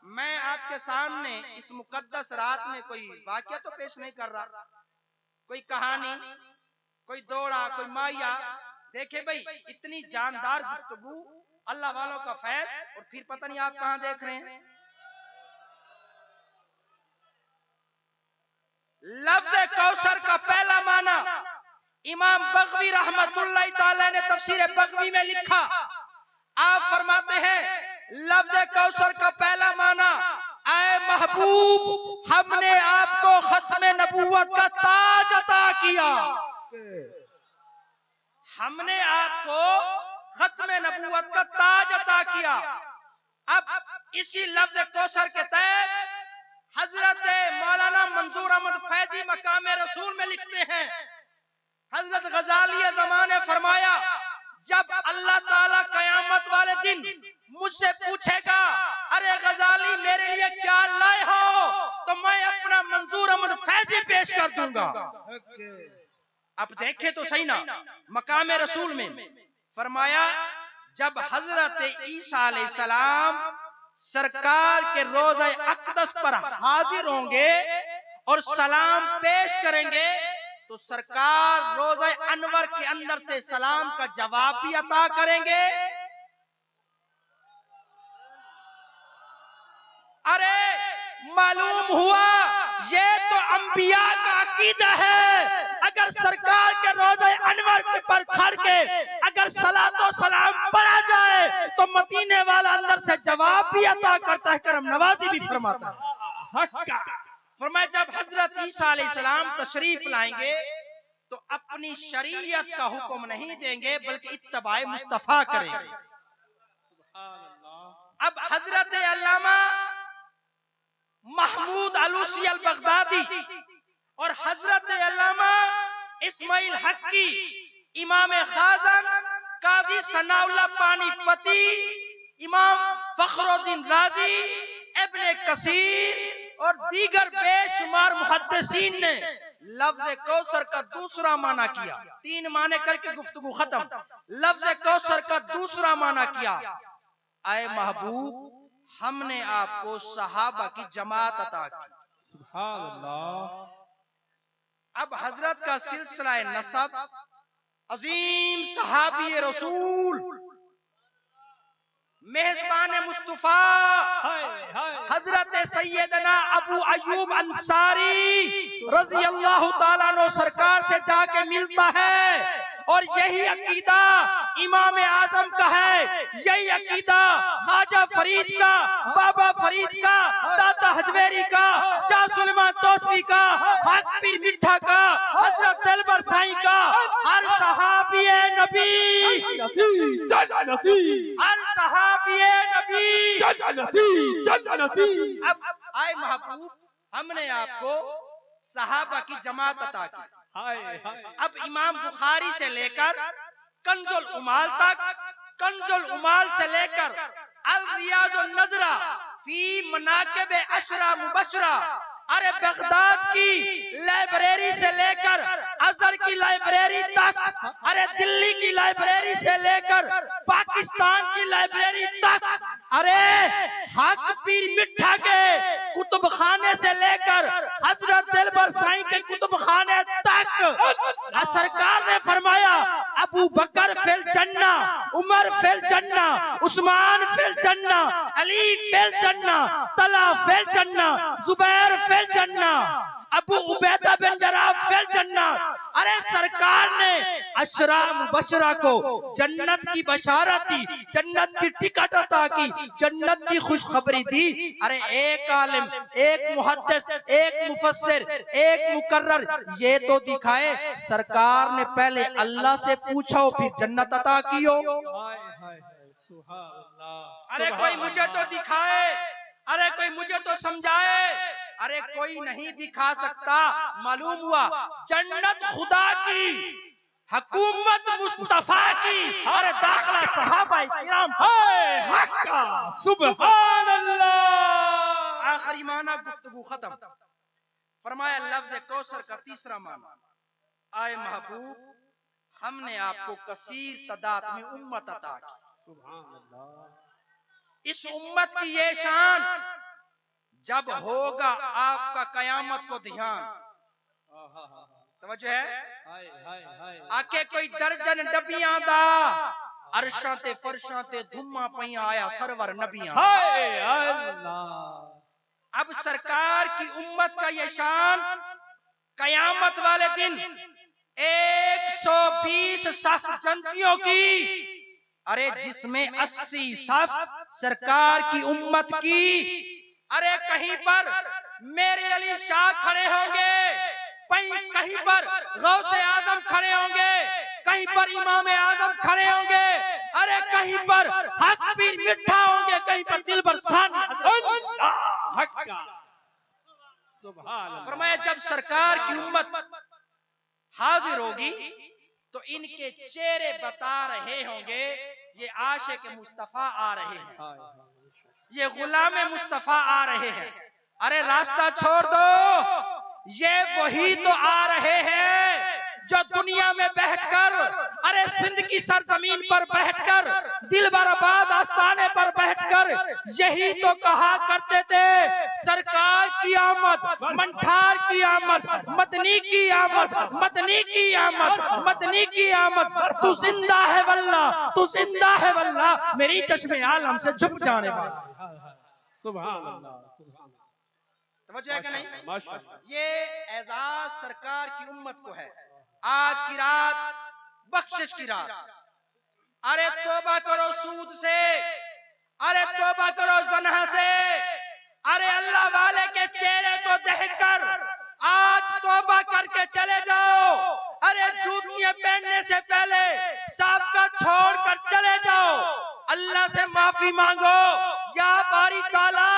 मैं आपके सामने इस मुकद्दस रात में कोई वाकया तो पेश नहीं कर रहा, कोई कहानी, कोई दौड़ा, कोई माया। देखे भाई, इतनी जानदार गुफ्तगू, अल्लाह वालों का फैज, और फिर पता नहीं आप कहां देख रहे हैं। लफ्ज कौसर का पहला माना इमाम बगवी रहमतुल्लाह ताला ने तफसीर बगवी में लिखा। आप फरमाते हैं लफ्ज कौसर का पहला माना, आए महबूब, हमने आपको खत्म नबूवत का ताज अता किया। हमने आपको खत्म नबूवत का ताज अता किया। अब इसी लफ्ज कौसर के तहत हजरत मौलाना मंजूर अहमद फैजी मकाम रसूल में लिखते हैं, हजरत गजाली ज़मान ने फरमाया, जब अल्लाह ताला कयामत वाले दिन मुझसे पूछेगा, अरे गजाली मेरे लिए क्या लाए हो, तो मैं अपना मंजूर अहमद फैजी पेश कर दूंगा। अब देखे तो सही ना, मकाम रसूल में फरमाया, जब हजरत ईसा अलैहिस्सलाम सरकार के रोज़े अक़दस पर हाजिर होंगे और सलाम पेश करेंगे, तो सरकार रोज़े अनवर के अंदर से सलाम का जवाब भी अता करेंगे। अरे मालूम हुआ ये तो अंबिया का अकीदा है। अगर सरकार के रोज़े अनवर पर खड़ के अगर सलातो सलाम पढ़ा जाए तो मदीने वाला अंदर से जवाब भी अता करता है, करम नवाजी भी फरमाता है। फरमाया जब हजरत ईसा अलैहिस्सलाम तशरीफ लाएंगे तो अपनी शरीयत का हुक्म नहीं देंगे बल्कि इत्तबाए मुस्तफा करेंगे। अब हजरत अल्लामा महमूद अलूसी अल बगदादी और हजरत अल्लामा इस्माइल हक्की, इमाम खाजन, काजी सनाउल्लाह पानीपती, इमाम फखरुद्दीन राजी, इब्ने कसीर और दीगर बेशुमार मुहद्दिसीन ने लफ्ज कौसर का दूसरा माना किया। 3 माने करके गुफ्तगू खत्म। लफ्ज कौसर का दूसरा माना किया, आए महबूब हमने आपको सहाबा की जमात अता की। सुभान अल्लाह। अब हजरत का सिलसिला नसब अजीम सहाबी रसूल मेहरबान मुस्तफा हजरत सैयदना अबू अयूब अंसारी रजी अल्लाह ताला अन्हु सरकार से जाके मिलता है और यही अकीदा इमाम आजम का है, यही अकीदा ख्वाजा फरीद का, बाबा फरीद का, दादा हजवेरी का, शाह सुलेमान तोसवी का, हक पीर मिठा का, हजरत दिलबर साईं का, हर सहाबी नबी हर सहाबी नबी। अब आए महबूब हमने आपको सहाबा की जमात अता की। अब इमाम बुखारी से लेकर कंजुल उमाल तक, कंजुल उमाल से लेकर अल रियाजुन नजरा फी मनाकिब अशरा मुबशरा, अरे बगदाद की लाइब्रेरी से लेकर अजहर की लाइब्रेरी तक, अरे दिल्ली की लाइब्रेरी से लेकर पाकिस्तान की लाइब्रेरी तक, अरे हक पीर मिठा के कुतुब खाने से लेकर हजरत दिलबर साईं के कुतुब खाने तक सरकार ने फरमाया अबू बकर फिल जन्ना, उमर फिल जन्ना, उस्मान फिल जन्ना, अली फिल जन्ना, तला फिल जन्ना, जुबैर फिल जन्ना, अबू उबैदा बिन जराह फिल जन्ना। अरे सरकार ने अशरा मुबशरा को जन्नत की बशारत दी, जन्नत की टिकट अता की, जन्नत की खुशखबरी दी। अरे एक आलिम, एक मुहद्दिस, एक मुफस्सिर, एक मुकर्रर ये तो दिखाए सरकार ने पहले अल्लाह से पूछा हो फिर जन्नत अता की हो। अरे कोई मुझे तो दिखाए, अरे कोई मुझे तो समझाए। अरे कोई नहीं दिखा सकता। मालूम हुआ जन्नत खुदा की, हुकूमत मुस्तफा की, अरे दाखिला सहाबाए किराम। सुभान अल्लाह। आखिरी माना गुफ्तगू खत्म। फरमाया लफ्ज कौसर का तीसरा माना, आए महबूब हमने आपको कसीर तादाद में उम्मत अता की। सुभान अल्लाह। इस उम्मत की ये शान जब होगा आपका कयामत को ध्यान, तवज्जो है, आके कोई दर्जन नबियां दा अरशां ते फरशां ते धुम्मा पईयां आया सरवर नबियां। अब सरकार की उम्मत का ये शान कयामत वाले दिन 120 सफ जन्नतियों की, अरे जिसमें 80 सफ सरकार की उम्मत की। अरे कहीं पर मेरे अली शाह खड़े होंगे, कहीं पर गौसे आजम खड़े होंगे, कहीं पर इमाम आजम खड़े होंगे, अरे कहीं पर हक पीर मिठा होंगे, कहीं पर दिलबर सानी। फरमाया जब सरकार की उम्मत हाजिर होगी तो इनके चेहरे बता रहे होंगे ये आशिक मुस्तफा आ रहे हैं, ये गुलाम मुस्तफा आ रहे हैं। अरे रास्ता छोड़ दो, ये वही तो आ रहे हैं जो दुनिया में बैठकर, अरे सिंध की सरजमीन पर बैठकर, दिल बर्बाद आस्थाने पर बैठकर यही तो कहा करते थे सरकार की आमद, मंठार की आमद, मदनी की आमद, मदनी की आमद, मदनी की आमद। तू जिंदा है वल्लाह, तू जिंदा है वल्लाह, मेरी चश्मे आलम से झुक जाने वाला। सुभान अल्लाह, सुभान अल्लाह। समझ है कि नहीं? माशाअल्लाह। ये एजाज सरकार की उम्मत को है। आज की रात बख्शिश की रात। अरे तौबा करो सूद से, अरे तौबा करो ज़ना से, अरे अल्लाह वाले के चेहरे को देखकर आज तौबा करके चले जाओ। अरे जूतियां पहनने से पहले साबका छोड़कर चले जाओ, अल्लाह से माफी मांगो। या बारी ताला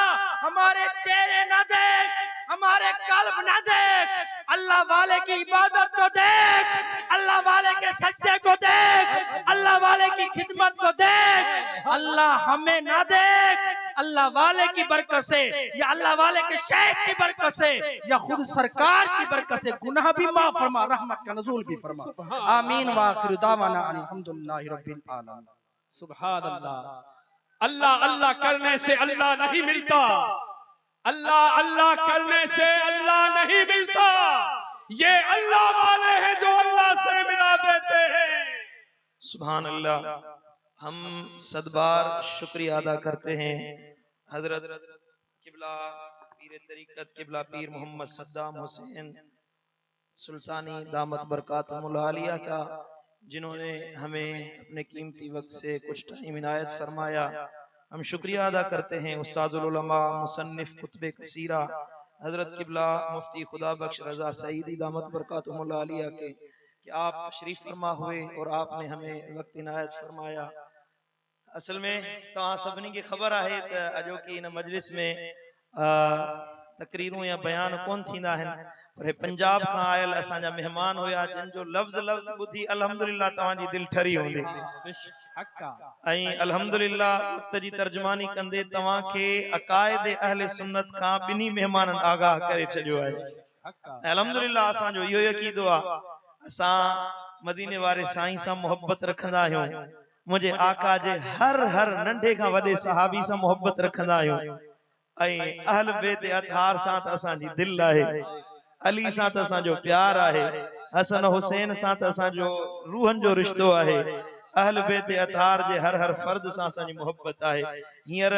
हमारे चेहरे न देख, हमारे कल्ब न देख, अल्लाह वाले की इबादत को देख, अल्लाह वाले के सजदे को देख, अल्लाह वाले की खिदमत को देख। अल्लाह हमें ना देख, अल्लाह वाले की बरकत से या अल्लाह वाले के शेख की बरकत से या खुद सरकार की बरकत से गुनाह भी माफ फरमा, रहमत का नज़ूल भी फरमा। आमीन व आखिर दावाना अल्हम्दुलिल्लाहि रब्बिल आलमीन। सुभान अल्लाह। अल्लाह अल्लाह करने से अल्लाह नहीं मिलता, अल्लाह अल्लाह करने से अल्लाह नहीं मिलता। ये अल्लाह वाले हैं जो अल्लाह से मिला देते हैं। सुभान अल्लाह। हम सदबार शुक्रिया अदा करते हैं हजरत किबला पीर तरीकत किबला पीर मोहम्मद सद्दाम हुसैन सुल्तानी दामत बरकातुहुल आलिया का, जिन्होंने हमें अपने कीमती वक्त से कुछ टाइम इनायत फरमाया। हम शुक्रिया अदा करते हैं उस्तादुल उलमा मुसन्निफ कुतुब कसीरा हजरत किबला मुफ्ती खुदा बख्श रजा सईदी दामत बरकातुहुल आलिया के कि आप तशरीफ फरमा हुए और आपने हमें वक्त इनायत फरमाया। असल में तव्हां सभिनी खे ख़बर आहे त अॼोकी इन मजलिस में तकरीरूं या बयान कोन थींदा आहिनि, पर पंजाब खां आयल असांजा मेहमान हुया जिन जो लफ्ज़ लफ्ज़ ॿुधी अल्हम्दुलिल्लाह तव्हांजी दिलि ठरी हूंदी। ऐं अल्हम्दुलिल्लाह वक्त जी तर्जुमानी कंदे तव्हांखे अकाइद अहले सुन्नत खां ॿिन्ही मेहमाननि आगाह करे छॾियो आहे। अल्हम्दुलिल्लाह असांजो इहो अक़ीदो आहे, असां मदीने वारे साईं सां मोहब्बत रखंदा आहियूं, मुझे आका जे हर नंढे खां वॾे सहाबी सां मोहब्बत रखंदा आहियूं, ऐं अहल बैत अतहार सां त असांजी दिलि आहे, अली सां त असांजो प्यार आहे, हसन हुसैन सां त असांजो रूहनि जो रिश्तो आहे, अहल बैत अतहार जे हर फर्द सां असांजी मोहब्बत आहे। हींअर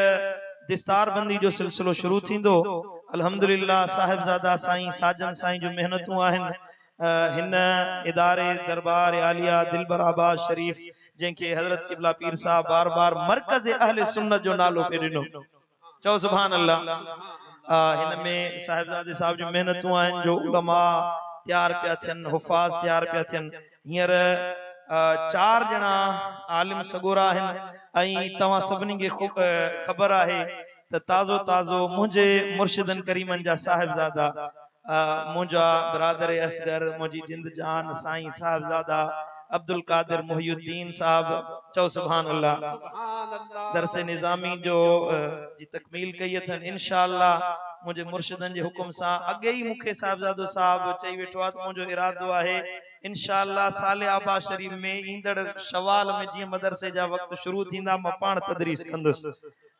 दिस्तार बंदी जो सिलसिलो शुरू थींदो। अल्हम्दुलिल्लाह साहिबजादा साईं साजन साईं जो मेहनतूं आहिनि हिन इदारे दरबार आलिया दिलबर आबाद शरीफ, जंहिंखे हजरत किबला पीर साहब बार बार मरकज अहले सुन्नत जो नालो पे ॾिनो। चओ सुभान अल्लाह। हिन में साहिबजादे साहब जो मेहनतूं आहिनि, जो उलमा तैयार पिया थियनि, हुफ़ाज़ तैयार पिया थियनि। हींअर 4 ॼणा आलिम सगोरा आहिनि, ऐं तव्हां सभिनी खे ख़बर आहे त ताज़ो ताज़ो मुंहिंजे मुर्शिदन करीमन जा साहिबजादा, मुंहिंजा बिरादर असगर, मुंहिंजी जिंद जान साईं साहिबजादा अब्दुल कादिर मुहियुद्दीन साहब, चओ सुभान अल्लाह। दरसे निज़ामी जो जी तकमील कई अथनि इंशाअल्लाह मुझे मुर्शिदन जे हुकुम सां। अॻे ई मूंखे साहिबजादो साहब चई वेठो आहे त मुंहिंजो इरादो आहे इंशाअल्लाह साले आबाद शरीफ में ईंदड़ शवाल में जीअं मदरसे जा वक्त शुरू थींदा मां पाण तदरीस कंदुसि।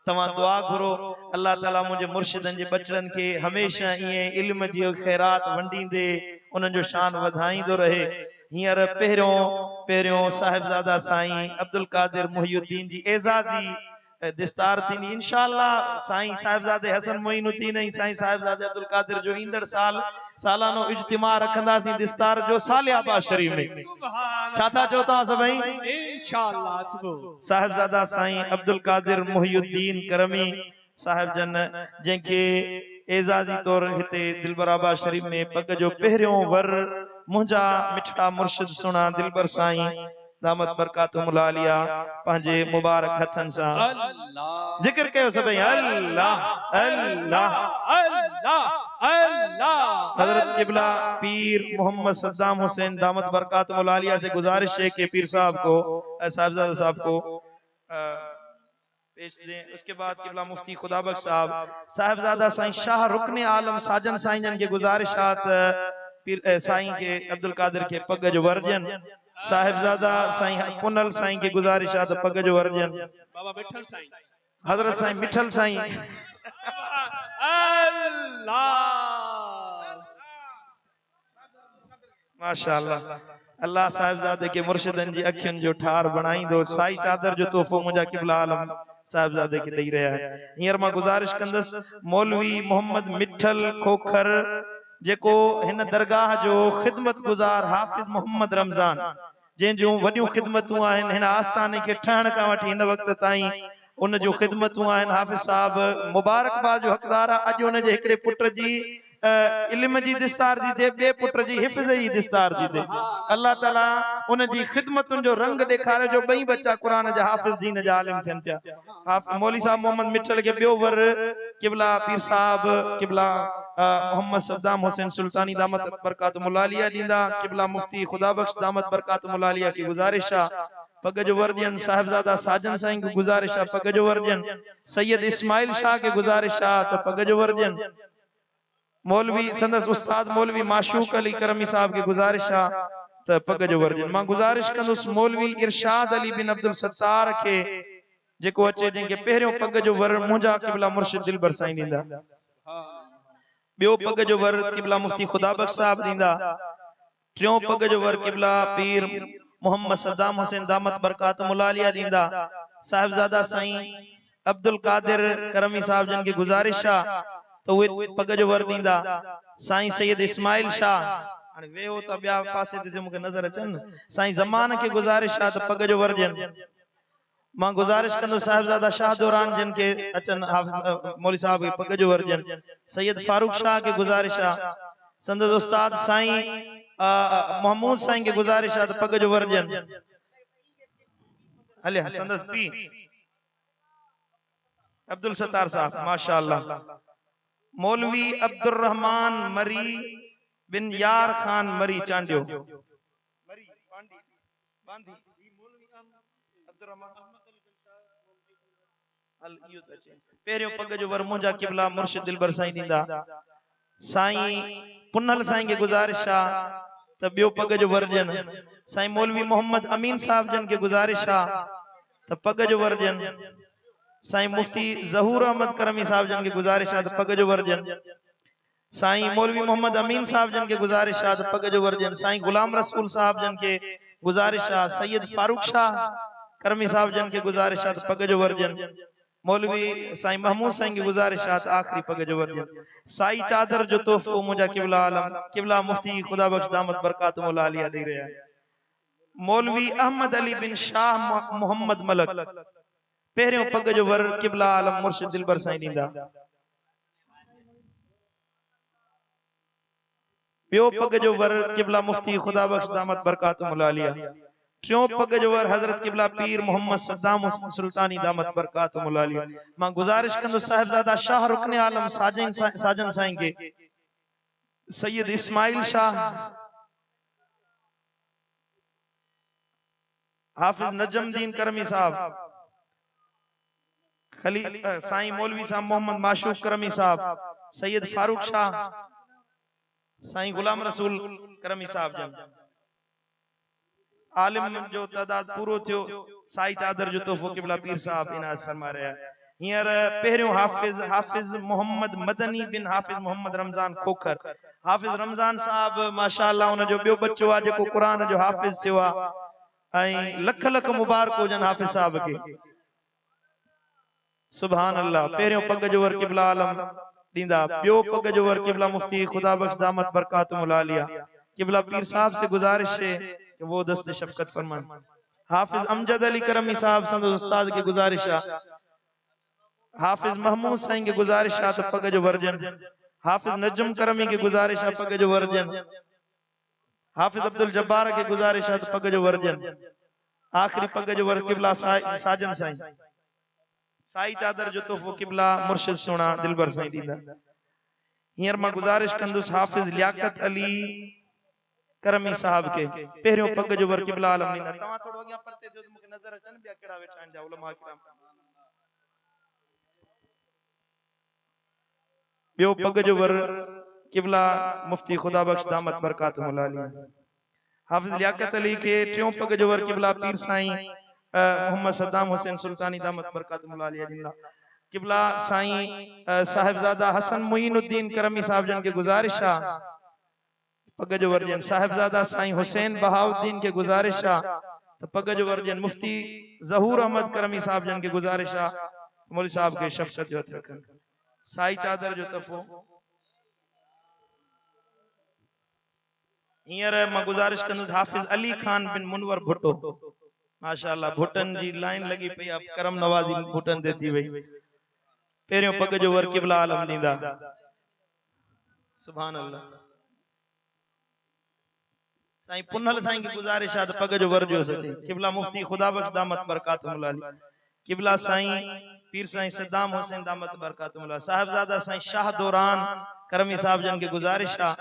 तव्हां दुआ घुरो, अल्लाह ताला मुंहिंजे मुर्शिदन जे बचड़नि खे हमेशह ईअं इल्म जी खैरात वंडींदे उन्हनि जो शान वधाईंदो रहे। हींअर पहिरियों साहिबजादा साईं अब्दुल कादिर मुहियुद्दीन जी एजाज़ी दिस्तार थींदी इंशाअल्लाह। साईं साहिबजादे हसन मोइनुद्दीन ऐं साईं साहिबजादे अब्दुल कादिर जो ईंदड़ साल सालानो इज्तिमा रखंदासीं दिस्तार जो साले आबाद शरीफ में। छा था चओ तव्हां सभई? इंशाअल्लाह अचबो। साहिबजादा साईं अब्दुल कादिर मुहियुद्दीन करमी साहिब जन, जंहिंखे एजाज़ी तौर हिते दिलबर आबाद शरीफ में पग जो पहिरियों वर मुंहिंजा मिठड़ा मुर्शिद सुणा दिलबर साईं दामत बरकातुहुल आलिया पंहिंजे मुबारक हथन सां जिक्र कयो सभई अल्लाह अल्लाह अल्लाह अल्लाह। हजरत किबला पीर मोहम्मद सद्दाम हुसैन दामत बरकातुहुल आलिया से गुजारिश है कि पीर साहब को साहिबजादा साहब को पेश दें। उसके बाद किबला मुफ्ती खुदाबख्श साहब साहिबजादा साईं शाह रुकने आलम साजन साईं जन के गुजारिशात पीर साईं के अब्दुल कादिर के पग जो वर्जन, साहिबजादा साईं पुनल साईं के गुजारिशात पग जो वर्जन, बाबा मिठल साईं, हजरत साईं मिठल साईं अल्लाह माशाअल्लाह। अल्लाह साहिबजादे के मुर्शिदन जी अखियन जो ठार बनाईंदो। साई चादर जो तोहफो मुंहिंजा किबला आलम साहिबजादे खे ॾेई रहिया आहिनि। हींअर मां गुज़ारिश कंदसि मौलवी मोहम्मद मिठल खोखर जेको हिन दरगाह जो ख़िदमत गुज़ार हाफ़िज़ मोहम्मद रमज़ान जंहिं जूं वॾियूं ख़िदमतूं आहिनि हिन आस्थाने खे ठहण खां वठी हिन वक़्त ताईं उन जूं ख़िदमतूं आहिनि। हाफ़िज़ साहब मुबारकबाद जो हक़दार आहे। अॼु उन जे हिकिड़े पुट जी इल्म जी दिस्तार थी थिए, ॿिए पुट जी हिफ़्ज़ जी दिस्तार थी थिए। अल्लाह ताला उन जी ख़िदमतुनि जो रंग ॾेखारे जो ॿई बच्चा क़ुरान जा हाफ़िज़ दीन जा आलिम थियनि पिया। मौली साहब मोहम्मद मिठल के ॿियो वर क़िबला पीर साहब क़िबला मोहम्मद सद्दाम हुसैन सुल्तानी दामत बरकातुहुल आलिया ॾींदा। क़िबला मुफ्ती खुदाबख्श दामत बरकातुहुल आलिया की गुज़ारिश आहे पग जो वर्जन साहिबजादा साजन साईं की गुज़ारिश आहे पग जो वर्जन। सैयद इस्माइल शाह के गुज़ारिश आहे त पग जो वर्जन। मौलवी संदस उस्ताद मौलवी माशूक अली करमी साहब की गुज़ारिश आहे त पग जो वर्जन। मां गुज़ारिश कंदुसि मौलवी इरशाद अली बिन अब्दुल सत्तार के जेको अचे जंहिंखे पहिरियों पग जो वर मुंहिंजा क़िबला मुर्शिद दिलबर साईं ॾींदा। ॿियो पग जो वर क़िबला मुफ्ती खुदाबख्श साहब ॾींदा। टियों पग जो वर क़िबला पीर मोहम्मद सद्दाम हुसैन दामत बरकातुहुल आलिया ॾींदा। साहिबजादा साईं अब्दुल कादिर करमी साहब जन की गुज़ारिश आहे तो उहे पग जो वर ॾींदा। साईं सैयद इस्माइल शाह हाणे वेहो त ॿिया पासे ते मूंखे नज़र अचनि। साईं ज़मान के गुज़ारिश आहे त पग जो वर ॾियनि। मां गुज़ारिश कंदो साहिबजादा शाह दौरान जिन के अचन हाफ़िज़ मौली साहब के पग जो वर ॾियनि। सैयद फारूक शाह के गुज़ारिश आहे। संदस उस्ताद साईं महमूद साईं के गुज़ारिश आहे त पग जो वर ॾियनि। हले संदस पी अब्दुल सत्तार साहब माशाअल्लाह। मौलवी अब्दुल रहमान मरी बिन यार खान मरी चांडियो पहिरियों पग जो वर मुंहिंजा क़िबला मुर्शिद दिलबर साईं ॾींदा। साईं पुनल साईं के गुज़ारिश आहे त ॿियो पग जो वर ॾियनि। साईं मौलवी मोहम्मद अमीन साहब जन के गुज़ारिश आहे त पग जो वर ॾियनि। साईं मुफ्ती ज़हूर अहमद करमी साहब जन के गुज़ारिश आहे त पग जो वर ॾियनि। साईं मौलवी मोहम्मद अमीन साहब जन के गुज़ारिश आहे त पग जो वर ॾियनि। साईं गुलाम रसूल साहब जन के गुज़ारिश आहे। सैयद फारूक शाह करमी साहब जन के गुज़ारिश आहे त पग जो वर ॾियनि। मौलवी साईं महमूद साईं की गुज़ारिश आहे त आखिरी पग जो वर ॾियनि। साई चादर जो तोहफ़ो मुंहिंजा क़िबला आलम क़िबला मुफ्ती खुदाबख्श दामत बरकातुहुल आलिया ॾेई रहिया आहिनि। मौलवी अहमद अली बिन शाह मोहम्मद मलक पहिरियों पग जो वर क़िबला आलम मुर्शिद दिलबर साईं ॾींदा। ॿियो पग जो वर क़िबला मुफ्ती खुदाबख्श दामत बरकातुहुल आलिया। टियों पग जो वर हज़रत क़िबला पीर मोहम्मद सद्दाम हुसैन सुल्तानी दामत बरकातुहुल आलिया। मां गुज़ारिश कंदो साहिबजादा शाह रुकन आलम साजन साईं के सैयद इस्माइल शाह हाफिज नजमुद्दीन करमी साहब खली साईं मौलवी साहब मोहम्मद माशूक करमी साहब सैयद फारूक शाह साईं गुलाम रसूल करमी साहब जन। आलिम जो तादाद पूरो थियो। साई चादर जो तोहफ़ो क़िबला पीर साहब इनायत फरमा रहा है। हींअर पहिरियों हाफिज मोहम्मद मदनी बिन हाफिज मोहम्मद रमज़ान खोखर। हाफिज रमज़ान साहब माशाअल्लाह उन जो ॿियो बच्चो आहे जेको क़ुरान जो हाफिज थियो आहे ऐं लख लख मुबारक हुजनि हाफिज साहब के। सुभान अल्लाह। पहिरियों पग जो वर क़िबला आलम ॾींदा। ॿियो पग जो वर क़िबला मुफ्ती खुदाबख्श दामत बरकातुहुल आलिया। क़िबला पीर साहब से गुज़ारिश है कि वो दस्त शफकत फरमान। हाफिज अमजद अली करमी साहब संदस उस्ताद की गुज़ारिश है। हाफिज महमूद साईं की गुज़ारिश है तो पग जो वर ॾियनि। हाफिज नजम करमी की गुज़ारिश है पग जो वर ॾियनि। हाफिज अब्दुल जब्बार की गुज़ारिश है तो पग जो वर ॾियनि। आखिरी पग जो वर क़िबला साजन साईं साई चादर जो तोहफ़ो क़िबला मुर्शिद सोना दिलबर साईं ॾींदा। हींअर मां गुज़ारिश कंदुसि हाफिज लियाकत अली करमी साहब के पहिरियों पग जो वर क़िबला आलम ॾींदा। तव्हां थोरो अॻियां परते थियो त मूंखे नज़र अचनि ॿिया कहिड़ा वेठा आहिनि जा उलमा किराम। ॿियो पग जो वर क़िबला मुफ्ती खुदाबख्श दामत बरकातुहुल आलिया। हाफिज लियाकत अली के टियों पग जो वर क़िबला पीर साईं मोहम्मद सद्दाम हुसैन सुल्तानी दामत बरकातुहुल आलिया ॾींदा। क़िबला साईं साहिबजादा हसन मुईनुद्दीन करमी साहब जन के गुज़ारिश आहे पग जो वर ॾियनि। साहिबजादा साईं हुसैन बहाउद्दीन के गुज़ारिश आहे त पग जो वर ॾियनि। मुफ्ती ज़हूर अहमद करमी साहब जन के गुज़ारिश आहे मौलवी साहब के शफ़क़त जो हथ रखन। साई चादर जो तफ़ो हींअर मां गुज़ारिश कंदुसि हाफ़िज़ अली खान बिन मुनवर भुट्टो, माशाअल्लाह भुट्टन जी लाइन लगी पई आहे, करम नवाज़ी भुट्टन ते थी वई। पहिरियों पग जो वर क़िबला आलम ॾींदा। सुभान अल्लाह। साईं पुनल साईं की गुज़ारिश आहे त पग जो वर जो सचे। क़िबला मुफ्ती खुदा बख्श दामत बरकातुहुल आली, क़िबला साईं पीर साईं सद्दाम हुसैन दामत बरकातुहुल आली, साहिबजादा साईं शाह दौरान करमी साहब जन के गुज़ारिश आहे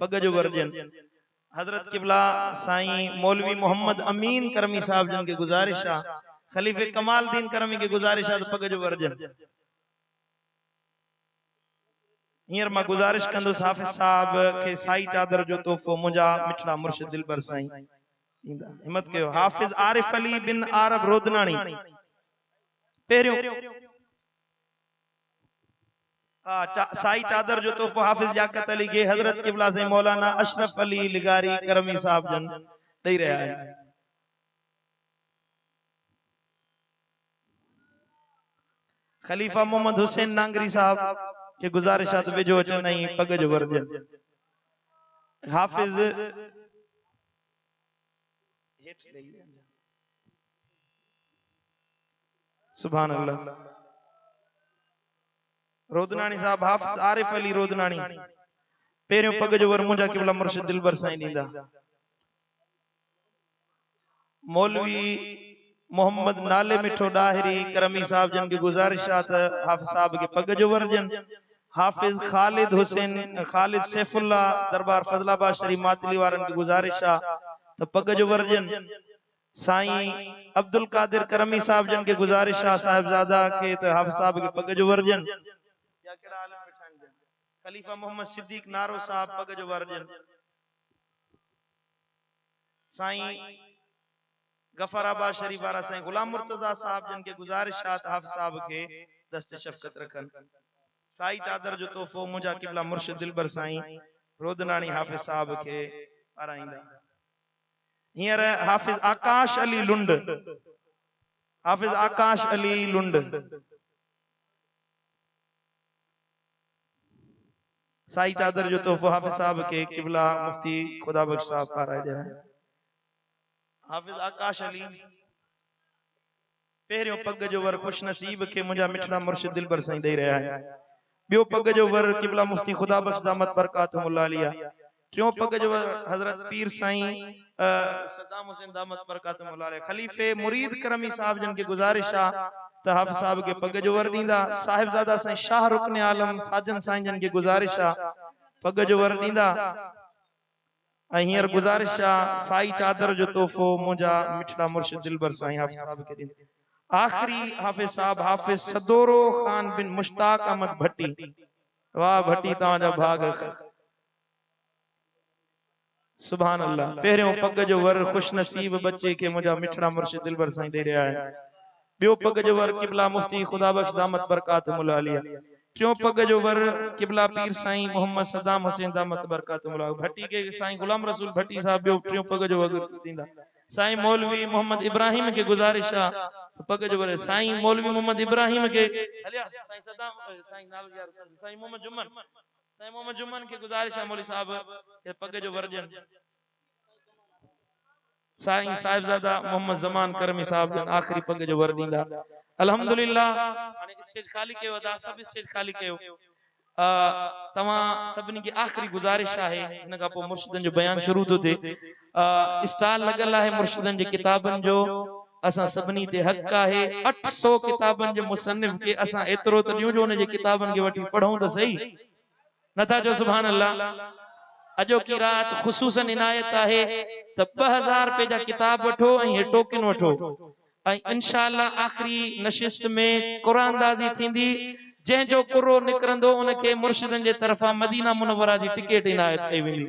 पग जो वर ॾियनि। हजरत क़िबला साईं मौलवी मोहम्मद अमीन करमी साहब जन के गुज़ारिश आहे, खलीफे कमालदीन करमी के गुज़ारिश आहे त पग जो वर ॾियनि। हींअर मां गुज़ारिश कंदुसि हाफ़िज़ साहब के साई चादर जो तोहफ़ो मुंहिंजा मिठड़ा मुर्शिद दिलबर साईं ॾींदा। हिम्मत कयो। हाफ़िज़ आरिफ अली बिन आरब रोदनाणी पहिरियों साई चादर जो तोहफ़ो हाफ़िज़ लियाकत अली के हजरत क़िबला साईं मौलाना अशरफ अली लिगारी करमी साहब जन ॾेई रहिया आहिनि। खलीफा मोहम्मद हुसैन नांगरी साहब के गुज़ारिश आहे त वेझो अचनि ऐं पग जो वर ॾियनि। हाफ़िज़ सुभान अल्लाह। रोदनानी साहब हाफ़िज़ आरिफ अली रोदनानी पहिरियों पग जो वर मुंहिंजा क़िबला मुर्शिद दिलबर साईं ॾींदा। मौलवी मोहम्मद नाले मिठो डाहिरी करमी साहब जन की गुज़ारिश आहे त हाफ़िज़ साहब के पग जो वर ॾियनि। हाफ़िज़ खालिद हुसैन खालिद सैफुल्ला दरबार फजलाबाद शरीफ मातली वारन की गुज़ारिश आहे त पग जो वर ॾियनि। साईं अब्दुल कादिर करमी साहब जन के गुज़ारिश आहे साहिबजादा के त हाफ़िज़ साहब के पग जो वर ॾियनि। खलीफा मोहम्मद सिद्दीक नारो साहब पग जो वर ॾियनि। साईं गफराबाद शरीफ वारा साईं गुलाम मुर्तजा साहब जन के गुज़ारिश आहे त हाफ़िज़ साहब के दस्ते शफ़क़त रखनि। साई चादर जो तोहफ़ो मुंहिंजा क़िबला मुर्शिद दिलबर साईं रोदनानी हाफ़िज़ साहब के पाराईंदा। हींअर हाफ़िज़ आकाश अली लुंड, हाफ़िज़ आकाश अली लुंड साई चादर जो तोहफ़ो हाफ़िज़ साहब के क़िबला मुफ्ती खुदा बख्श साहब पाराए दे रहे हैं। हाफ़िज़ आकाश अली पहिरियों पग जो वर खुश नसीब के मुंहिंजा मिठड़ा मुर्शिद दिलबर साईं ॾेई रहिया आहिनि। ॿियो पग जो वर क़िबला मुफ्ती खुदा बख्श दामत बरकातुहुल आली आहे। टियों पग जो वर हजरत पीर साईं सद्दाम हुसैन दामत बरकातुहुल आली। खलीफे मुरीद करमी साहब जन के गुज़ारिश आहे त हाफ़िज़ साहब के पग जो वर ॾींदा। साहिबजादा साईं शाह रुकन आलम साजन साईं जन के गुज़ारिश आहे पग जो वर ॾींदा। ऐं हींअर गुज़ारिश आहे साई चादर जो तोहफ़ो मुंहिंजा मिठड़ा मुर्शिद दिलबर साईं हाफ़िज़ साहब के ॾींदा। आखिरी हाफ़िज़ साहब हाफ़िज़ सदोरो खान बिन मुश्ताक अहमद भट्टी। वाह भट्टी तव्हांजा भाग। सुभान अल्लाह। पहिरियों पग जो वर खुश नसीब बच्चे के मुंहिंजा मिठड़ा मुर्शिद दिलबर साईं ॾेई रहिया आहिनि। ॿियो पग जो वर क़िबला मुफ्ती खुदा बख्श दामत बरकातुहुल आली आहे। टियों पग जो वर क़िबला पीर साईं मोहम्मद सद्दाम हुसैन दामत बरकातुहुल आली। भट्टी के साईं गुलाम रसूल भट्टी साहब ॿियो टियों पग जो वर ॾींदा। साईं मौलवी मोहम्मद इब्राहिम के गुज़ारिश आहे पग जो वर। साईं मौलवी मोहम्मद इब्राहिम के साईं सद्दाम साईं नाल यार साईं मोहम्मद जुमन के गुज़ारिश आहे मौलवी साहब के पग जो वर ॾियनि। साईं साहिबजादा मोहम्मद ज़मान करमी साहब जन आखिरी पग जो वर ॾींदा। अल्हम्दुलिल्लाह। हाणे स्टेज खाली कयो अदा सब स्टेज खाली कयो। तव्हां सभिनी की आखिरी गुज़ारिश आहे हिन खां पोइ मुर्शिदनि जो बयान शुरू थो थिए। स्टॉल लॻल आहे मुर्शिदनि जे किताबनि जो। असां सभिनी ते हक़ आहे। 800 किताबनि जे मुसन्निफ के असां एतिरो त ॾियूं जो उन जे किताबनि खे वठी पढ़ूं त सही। नथा चओ सुभान अल्लाह। अजो की रात ख़ुसूसन इनायत आहे त 2000 रुपए जा किताब वठो ऐं टोकन वठो ऐं इंशाअल्लाह आखिरी नशिस्त में कुरानदाज़ी थींदी। जंहिंजो कुरो निकिरंदो उनखे मुर्शिदनि जे तरफ़ां मदीना मुनव्वरा जी टिकट इनायत कई वेंदी।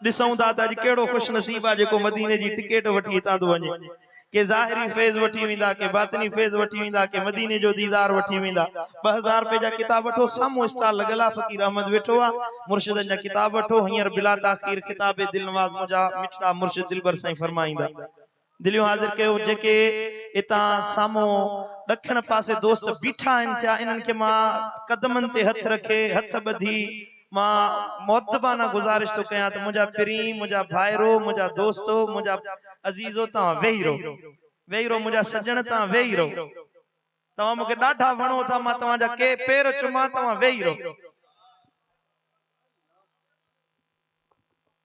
ॾिसूं दादा जी कहिड़ो खुश नसीब आहे जेको मदीने जी टिकट वठी हितां थो वञे। के ज़ाहिरी फैज़ वठी वेंदा, के बातिनी फैज़ वठी वेंदा, के मदीने जो दीदार वठी वेंदा। 2000 रुपए जा किताब वठो। साम्हूं स्टॉल लॻल आहे फ़कीर अहमद वेठो आहे। मुर्शिदनि जा किताब वठो। हींअर बिला ताख़ीर किताब दिलनवाज़ मुंहिंजा मिठड़ा मुर्शिद दिलबर साईं फरमाईंदा। दिलियूं हाज़िर कयो जेके इता सामो दक्षिण पासे दोस्त बीठा आहिनि थिया इन्हनि खे मां कदमनि ते हथ रखे हथ ॿधी मां मुअद्दबाना गुज़ारिश तो कयां त मुंहिंजा पिरी मुंहिंजा भाइरो मुंहिंजा दोस्तो मुंहिंजा अज़ीज़ो तव्हां वेही रहो मुंहिंजा सजण तव्हां वेही रहो तव्हां मूंखे ॾाढा वणो था मां तव्हांजा के पेर चुमा तव्हां वेही रहो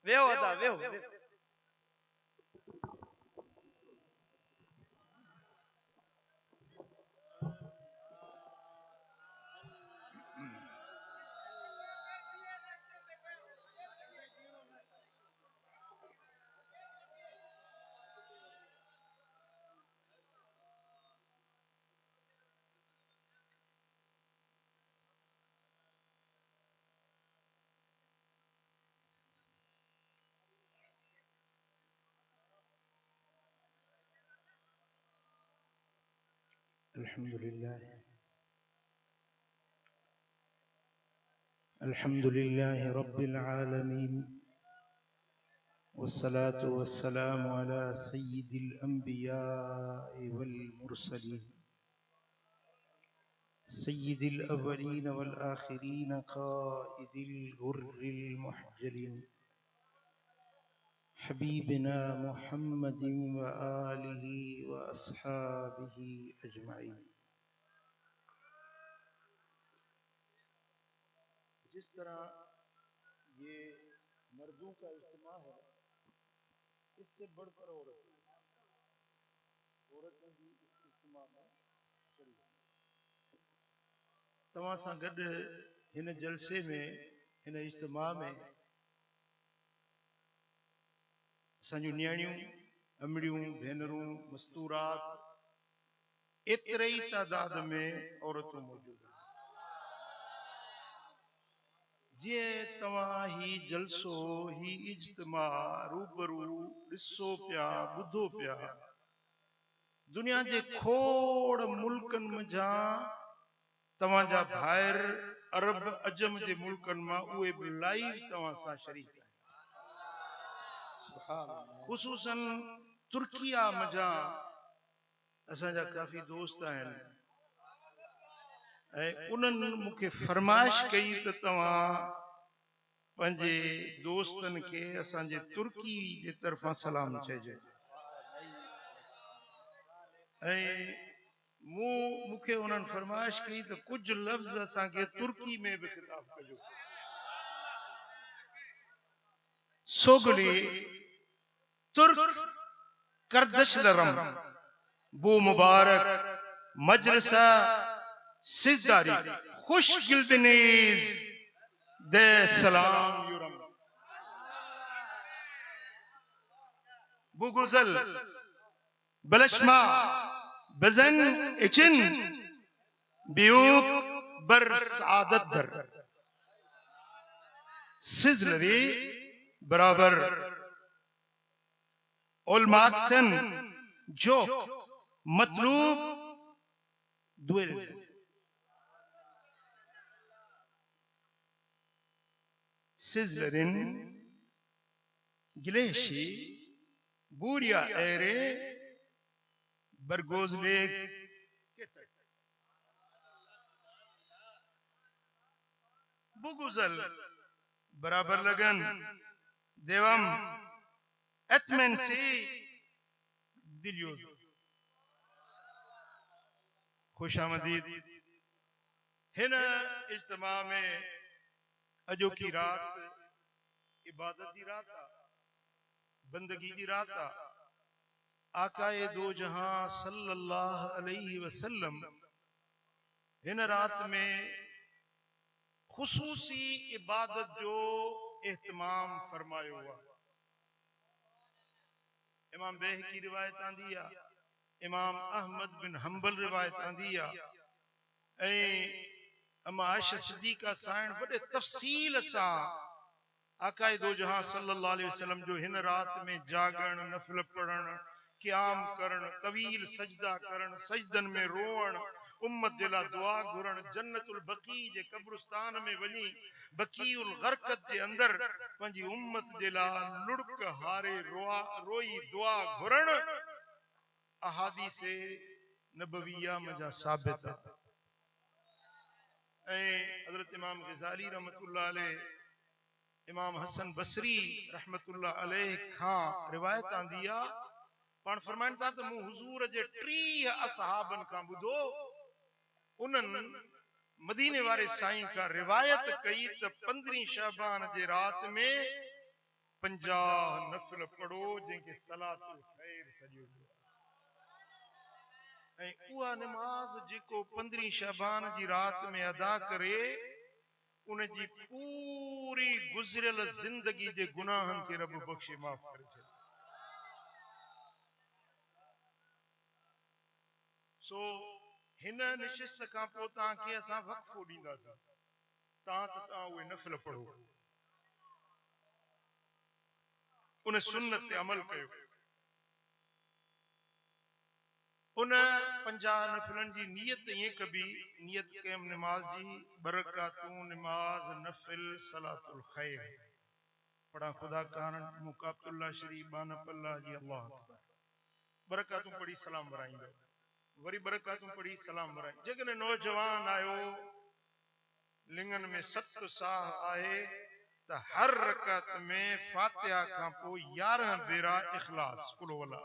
वेहो अदा वेहो अल्हम्दुलिल्लाह रब्बिल आलमीन वस्सलातु वस्सलामु अला सय्यिदिल अंबिया वल मुरसलीन सय्यिदिल अव्वलीन वल आखिरीन क़ाइदिल गुर्रिल मुहज्जलीन हबीबना मुहम्मदिन व आलिहि व अस्हाबिहि अजमाइन। जिस तरह ये मर्दों का इज्तिमा है इससे बढ़कर औरतें भी इस इज्तिमा में शरीक तव्हां सां गॾु हिन जलसे में हिन इज्तिमा में असांजूं न्याणियूं अमड़ियूं भेनरूं मस्तूरात एतिरे ई तादाद में औरतूं मौजूद हैं। जे तव्हां ही जलसो ही इज्तिमा रूबरू ॾिसो पिया ॿुधो पिया दुनिया जे खोड़ मुल्कनि मंझां तव्हांजा भाइर अरब अजम जे मुल्कनि मां उहे बि लाइव तव्हां सां शरीक आहिनि। ख़ुसूसन तुर्किया मंझां असांजा काफ़ी दोस्त आहिनि ऐं उन्हनि मूंखे फरमाइश कई त तव्हां पंहिंजे दोस्तनि खे असांजे तुर्की जे तरफ़ां सलाम चइजो ऐं मूंखे उन्हनि फरमाइश कई त कुझु लफ़्ज़ असांखे तुर्की में बि ख़िताब कजो। सोगली तुर्क करदशलरम बो मुबारक मजलिसा सिजदारी खुश गिल्दनेज दे सलाम युरम बुगुजल बलशमा बजन इचिन बियूक बर सादत दर सिजलरी बराबर ओलमाक्तन जो मतलूब दुल सिजलरिन गिलेशी बूरिया एरे बरगोजबेग बुगुजल बराबर लगन देवम एतमन से दिलियो खुशामदीद हिन इज्तिमा में अजो की रात इबादत की रात बंदगी की रात आकाए दो जहां सल्लल्लाहु अलैहि वसल्लम हिन रात में खुसूसी इबादत जो एहतमाम फरमायो हुआ। इमाम बेह की रिवायत आंदी है इमाम अहमद बिन हंबल रिवायत आंदी है अम्मा आयशा सिद्दीका साइण बड़े तफसील सा आकाए दो जहां सल्लल्लाहु अलैहि वसल्लम जो हिन रात में जागण नफल पढ़ण क़याम करण तवील सजदा करण सजदन में रोअण उम्मत जेला दुआ घुरण जन्नतुल बकी जे कब्रिस्तान में वनी बकीउल गरकत जे अंदर पंजी उम्मत जेला लुड़क हारे रोई दुआ घुरण अहादीस नबविया मजा साबित हजरत इमाम ग़ज़ाली रहमतुल्लाह अलैह इमाम हसन बसरी रहमतुल्लाह अलैह खां रिवायत आंदी आ पाण फरमाइन था त मूं हुजूर जे 30 असहाबन खां ॿुधो उन्हनि मदीने वारे साईं खां रिवायत कई त 15 शाबान जे रात में 50 नफिल पढ़ो जंहिंखे सलातुल खैर सॼो ऐं उहा नमाज जेको 15 शाबान जी रात में अदा करे उन जी पूरी गुज़रियल ज़िंदगी जे गुनाहनि खे रब बख़्शे माफ़ करे छॾे। सो हिन निशिस्त खां पोइ तव्हांखे असां वक़्फ़ो ॾींदासीं तव्हां उहे नफ़िल पढ़ो उन सुन्नत ते अमल कयो। उन 50 नफ़िलनि जी नियत ईअं कबी नियत कयम नमाज जी बरकातूं नमाज नफ़िल सलातुल खैर पढ़ा खुदा कारण मुकाबतुल्ला शरीफ बानपल्ला जी अल्लाह अकबर बरकातूं पढ़ी सलाम वराईंदो वरी बरकातूं पढ़ी सलाम वराई। जेकॾहिं नौजवान आयो लिंगन में 7 साह आहे त हर रकात में फातिहा खां पोइ 11 भेरा इखलास कुल वला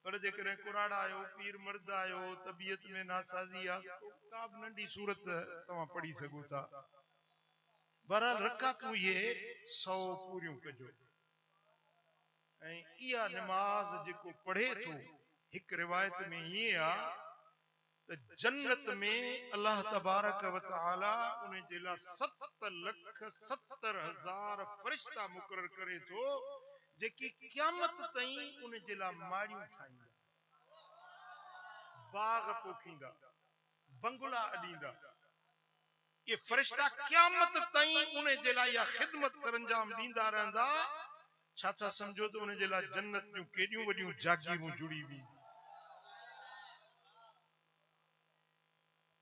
पर जेकॾहिं कुराड़ा आयो पीर मर्द आयो तबियत में नासाज़ी आहे का बि नंढी सूरत तव्हां पढ़ी सघो था। बहरहाल रकातूं इहे 100 पूरियूं कजो ऐं इहा नमाज जेको पढ़े थो हिकु रिवायत में ईअं आहे त जन्नत में अल्लाह तबारक व तआला उन जे लाइ 7,70,000 फ़रिश्ता मुक़रर करे थो जेकी क़यामत ताईं उन जे लाइ माड़ियूं ठाहींदा बाग पोखींदा बंगला अॾींदा। ये फ़रिश्ता क़यामत ताईं उन जे लाइ इहा ख़िदमत सरंजाम ॾींदा रहंदा। छा था सम्झो त उन जे लाइ जन्नत जूं केॾियूं वॾियूं जागीरूं जुड़ी हुई।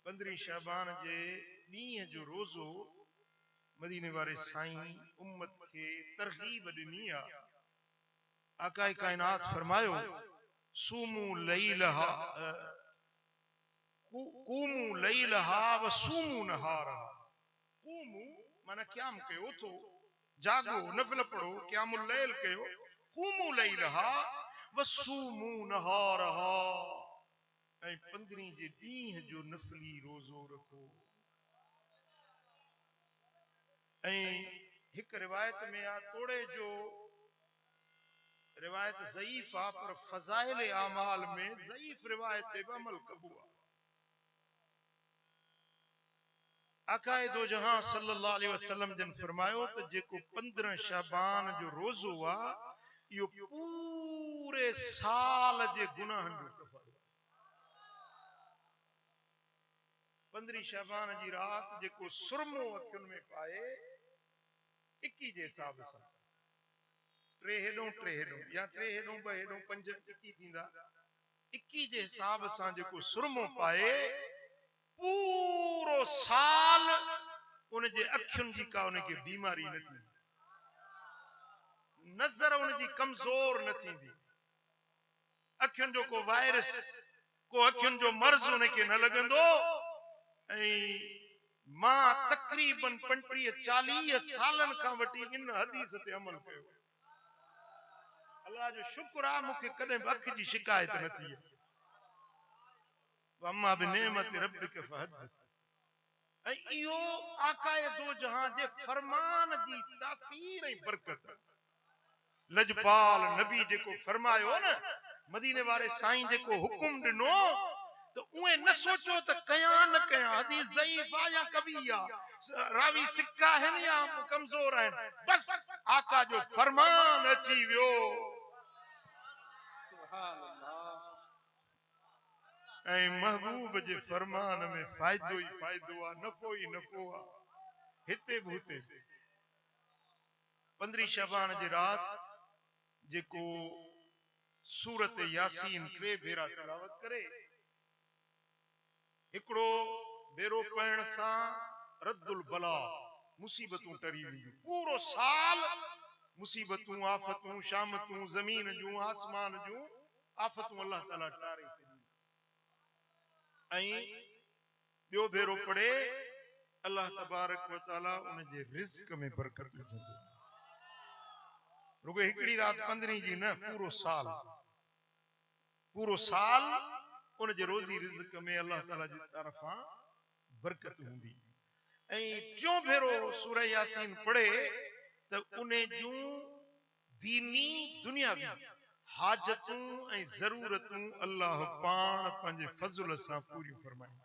15 शाबान जे ॾींहं जो रोज़ो मदीने वारे साईं उम्मत खे तरगीब ॾिनी आहे। आकाए कायनात फरमायो सूमू लैलहा कूमू लैलहा व सूमू नहारहा। कूमू माना क़याम कयो थो जागो नफ़िल पढ़ो क़यामुल लैल कयो कूमू लैलहा व सूमू नहारहा ऐं 15 जे ॾींहं जो नफ़िली रोज़ो रखो। ऐं हिकु रिवायत में आहे तोड़े जो रिवायत ज़ईफ़ आहे पर फ़ज़ाइल आमाल में ज़ईफ़ रिवायत ते बि अमल कबो आहे। आकाए दो जहां सल्लल्लाहु अलैहि वसल्लम जन फरमायो त जेको 15 शाबान जो रोज़ो आहे इहो पूरे साल जे गुनाहनि जो कफ़ारो। 15 शाबान जी रात जेको सुरमो अखियुनि में पाए 21 जे हिसाब सां 3 हेॾों 3 हेॾों या 3 हेॾों 2 हेॾों 5 21 थींदा 21 जे हिसाब सां जेको सुरमो पाए पूरो साल उन जे अखियुनि जी का उन खे बीमारी न थींदी नज़र उन जी कमज़ोर न थींदी अखियुनि जो को वायरस को अखियुनि जो मर्ज़ उन खे न लॻंदो। ऐं मां तक़रीबन 35-40 सालनि खां वठी इन हदीस ते अमल कयो। अल्लाह जो शुक्र आहे मूंखे कॾहिं बि अखि जी शिकायत न थी आहे। अम्मा बिनेमत रब्बिक फहदिस। ऐं इहो आकाए दो जहां जे फरमान जी तासीर ऐं बरकत लजपाल नबी जेको फरमायो न मदीने वारे साईं जेको हुकुम ॾिनो तो उहे न सोचो त कयां न कयां हदीस ज़ईफ़ आहे या कबी आहे रावी सिक्का आहिनि या कमज़ोर आहिनि बस आका जो फरमान अची वियो। सुभान अल्लाह। ऐं महबूब जे फरमान में फ़ाइदो ई फ़ाइदो आहे नफ़ो ई नफ़ो आहे हिते बि हुते। 15 शाबान जी रात जेको सूरत यासीन 3 भेरा तिलावत करे हिकिड़ो भेरो पढ़ण सां रद्दुल बला मुसीबतूं टरी वेंदियूं पूरो साल मुसीबतूं आफ़तूं शामतूं ज़मीन जूं आसमान जूं आफ़तूं अल्लाह ताला टारे ऐं ॿियो भेरो पढ़े अल्लाह तबारक व तआला उन जे रिज़्क़ में बरकत विझंदो रुगो हिकड़ी रात 15 जी न पूरो साल उन जे रोज़ी रिज़्क़ में अल्लाह ताला जी तरफ़ां बरकत हूंदी ऐं टियों भेरो सूरह यासीन पढ़े त उन जूं दीनी दुनियावी हाजतूं ऐं ज़रूरतूं अल्लाह पाण पंहिंजे फज़ल सां पूरियूं फरमाईंदो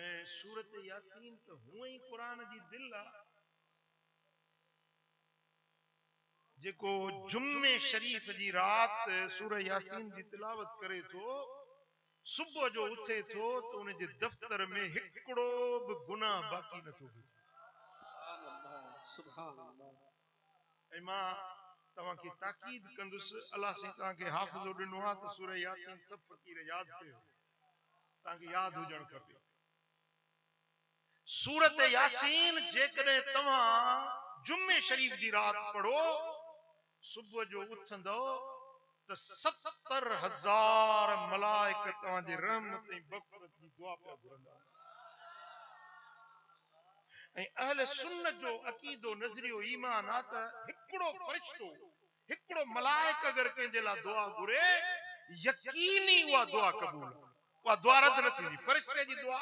ऐं सूरत यासीन त हूअं ई क़ुरान जी दिलि आहे जेको जुम्मे शरीफ जी रात सूरह यासीन जी तिलावत करे थो सुबुह जो उथे थो त उन जे दफ़्तर में हिकिड़ो बि गुनाह बाक़ी नथो हुजे ऐं मां तव्हांखे ताकीद कंदुसि अलाह साईं तव्हांखे हाफ़िज़ो ॾिनो आहे त सूरह यासीन सभु फ़क़ीर यादि कयो तव्हांखे यादि हुजणु खपे सूरत यासीन जेकॾहिं तव्हां जुम्मे शरीफ जी रात पढ़ो सुबुह जो उथंदो त 70,000 मलाइक तव्हांजे रहमत ऐं बख़्शत जी दुआ पिया घुरंदा ऐं अहले सुन्नत जो अक़ीदो नज़रियो ईमान आहे त हिकिड़ो फ़रिश्तो हिकिड़ो मलाइक अगरि कंहिंजे लाइ दुआ घुरे यकीनी उहा दुआ क़बूल उहा दुआ रद न थींदी फ़रिश्ते जी दुआ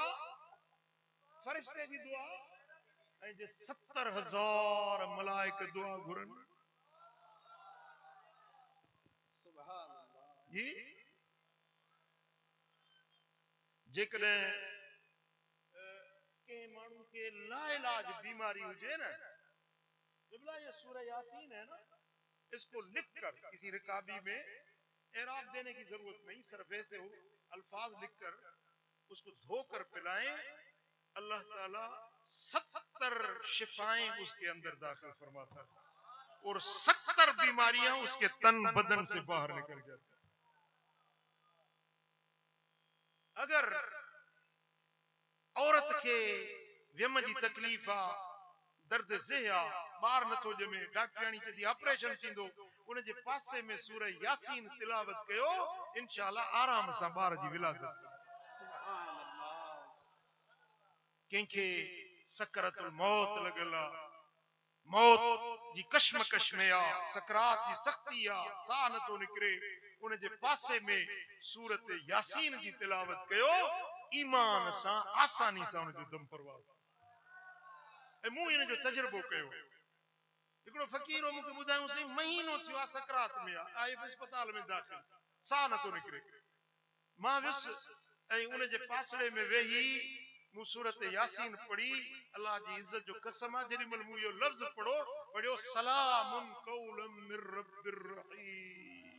ऐं जे 70,000 मलाइक दुआ घुरनि जी जेकॾहिं कंहिं माण्हू खे लाइलाज बीमारी हुजे न ये सूरह यासीन है ना इसको लिखकर किसी रिकाबी में एराब देने की जरूरत नहीं सिर्फ ऐसे हो अल्फाज लिखकर उसको धोकर पिलाएं अल्लाह ताला 70 शिफाएं उसके अंदर दाखिल फरमाता है और 70 बीमारियां उसके तन बदन से बाहर निकल जाती अगर औरत के व्यम जी तकलीफ आ दर्द ज़िया बार नथो जमे डॉक्टरानी चदी ऑपरेशन थींदो उन जे पासे में सूरह यासीन तिलावत कयो इंशाअल्लाह आराम सां बार जी विलादत सुभान अल्लाह कंहिंखे सकरतुल मौत लॻल आहे मौत जी कश्मकश में आहे सकरात जी सख़्ती आहे साह नथो निकिरे उन जे पासे में सूरत यासीन जी तिलावत कयो ईमान सां आसानी सां उन जो दम परवाह ऐं मूं इन जो तजुर्बो कयो हिकिड़ो फ़क़ीर मूंखे ॿुधायूं साईं महीनो थियो आहे सकरात में आहे अस्पताल में दाख़िल साह नथो निकिरे मां वियुसि ऐं उन जे पासड़े में वेही मूं सूरत यासीन पढ़ी अल्लाह जी इज्जत जो कसम आहे जेॾीमहिल मूं इहो लफ़्ज़ पढ़ियो सलामुन क़ौलम मिर रब्बिर रहीम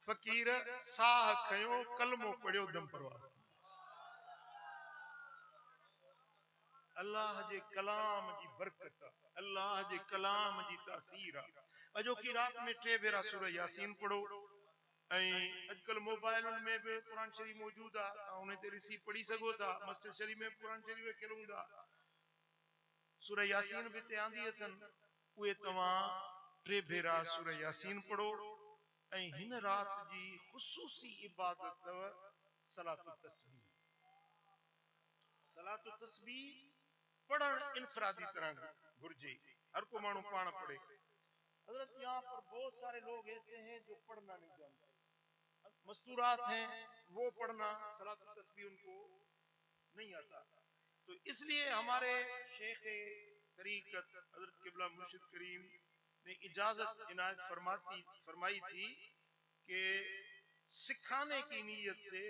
फ़क़ीर साह खयो कलमो पढ़ियो दम परवाह अल्लाह जे कलाम जी बरकत अल्लाह जे कलाम जी तासीर अॼोकी रात में 3 भेरा सूरह यासीन पढ़ो ऐं अॼुकल्ह मोबाइलुनि में बि क़ुरान शरीफ़ मौजूद आहे तव्हां उन ते ॾिसी पढ़ी सघो था मस्जिद शरीफ़ में क़ुरान शरीफ़ रखियल हूंदा सूरह यासीन बि हिते आंदी अथनि उहे तव्हां 3 भेरा सूरह यासीन पढ़ो ऐं हिन रात जी ख़ुसूसी इबादत अथव सलातुत तस्बीह पढ़ण इनफरादी तरह घुर्जे हर को मानू पाण पढ़े हजरत यहाँ पर बहुत सारे लोग ऐसे हैं जो पढ़ना नहीं जानते मस्तूरात हैं वो पढ़ना सलातुत तस्बीह उनको नहीं आता तो इसलिए हमारे शेख तरीक़त हजरत क़िबला मुर्शिद करीम ने इजाजत इनायत फरमाई थी कि सिखाने की नीयत से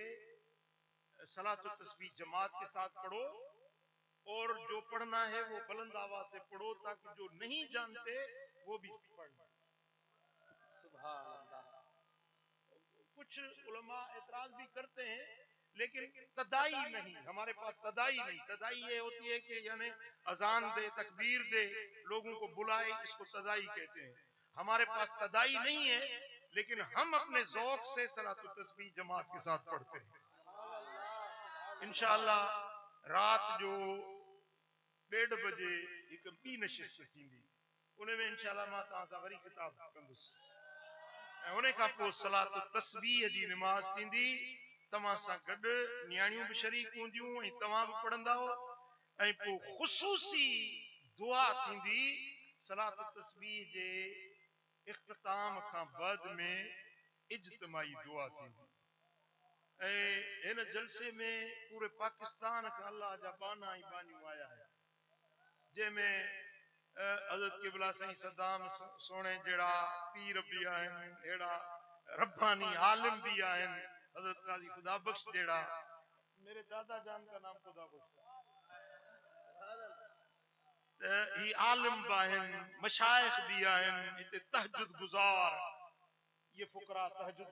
सलातुत तस्बीह जमात के साथ पढ़ो और जो पढ़ना है वो बुलंद आवाज से पढ़ो ताकि जो नहीं जानते वो भी पढ़ना सुभान अल्लाह कुछ उलमा एतराज भी करते हैं लेकिन तदाई नहीं हमारे पास तदाई नहीं तदाई ये होती है कि यानी अजान दे तकबीर दे लोगों को बुलाए इसको तदाई कहते हैं हमारे पास तदाई नहीं है लेकिन हम अपने ज़ौक़ से सलातुत तस्बीह जमात के साथ पढ़ते हैं इंशाअल्लाह रात जो 1:30 बजे एक ॿी नशिस्त थींदी, उन में इंशाल्लाह मां तव्हां सां वरी ख़िताब कंदुसि। ऐं उन खां पोइ सलात तस्बीह जी निमाज़ थींदी, तव्हां सां गॾु नियाणियूं बि शरीक हूंदियूं ऐं तव्हां बि पढ़ंदा। ऐं पोइ ख़ुसूसी दुआ थींदी सलात तस्बीह जे इख्तिताम खां बाद में इज्तिमाई दुआ थींदी। ऐं हिन जलसे में पूरे पाकिस्तान खां अल्लाह जा बाना ई बानियूं आया आहिनि, जंहिंमें हज़रत क़िबला साईं सदाम सोणे जहिड़ा पीर बि आहिनि, अहिड़ा रब्बानी आलिम भी आहिनि, हज़रत काज़ी खुदा बख्श जहिड़ा। मेरे दादा जान का नाम खुदा बख्श ही आलिम भी आहिनि, मशाइख भी आहिनि, हिते तहज्जुद गुज़ार, ये फुकरा तहज्जुद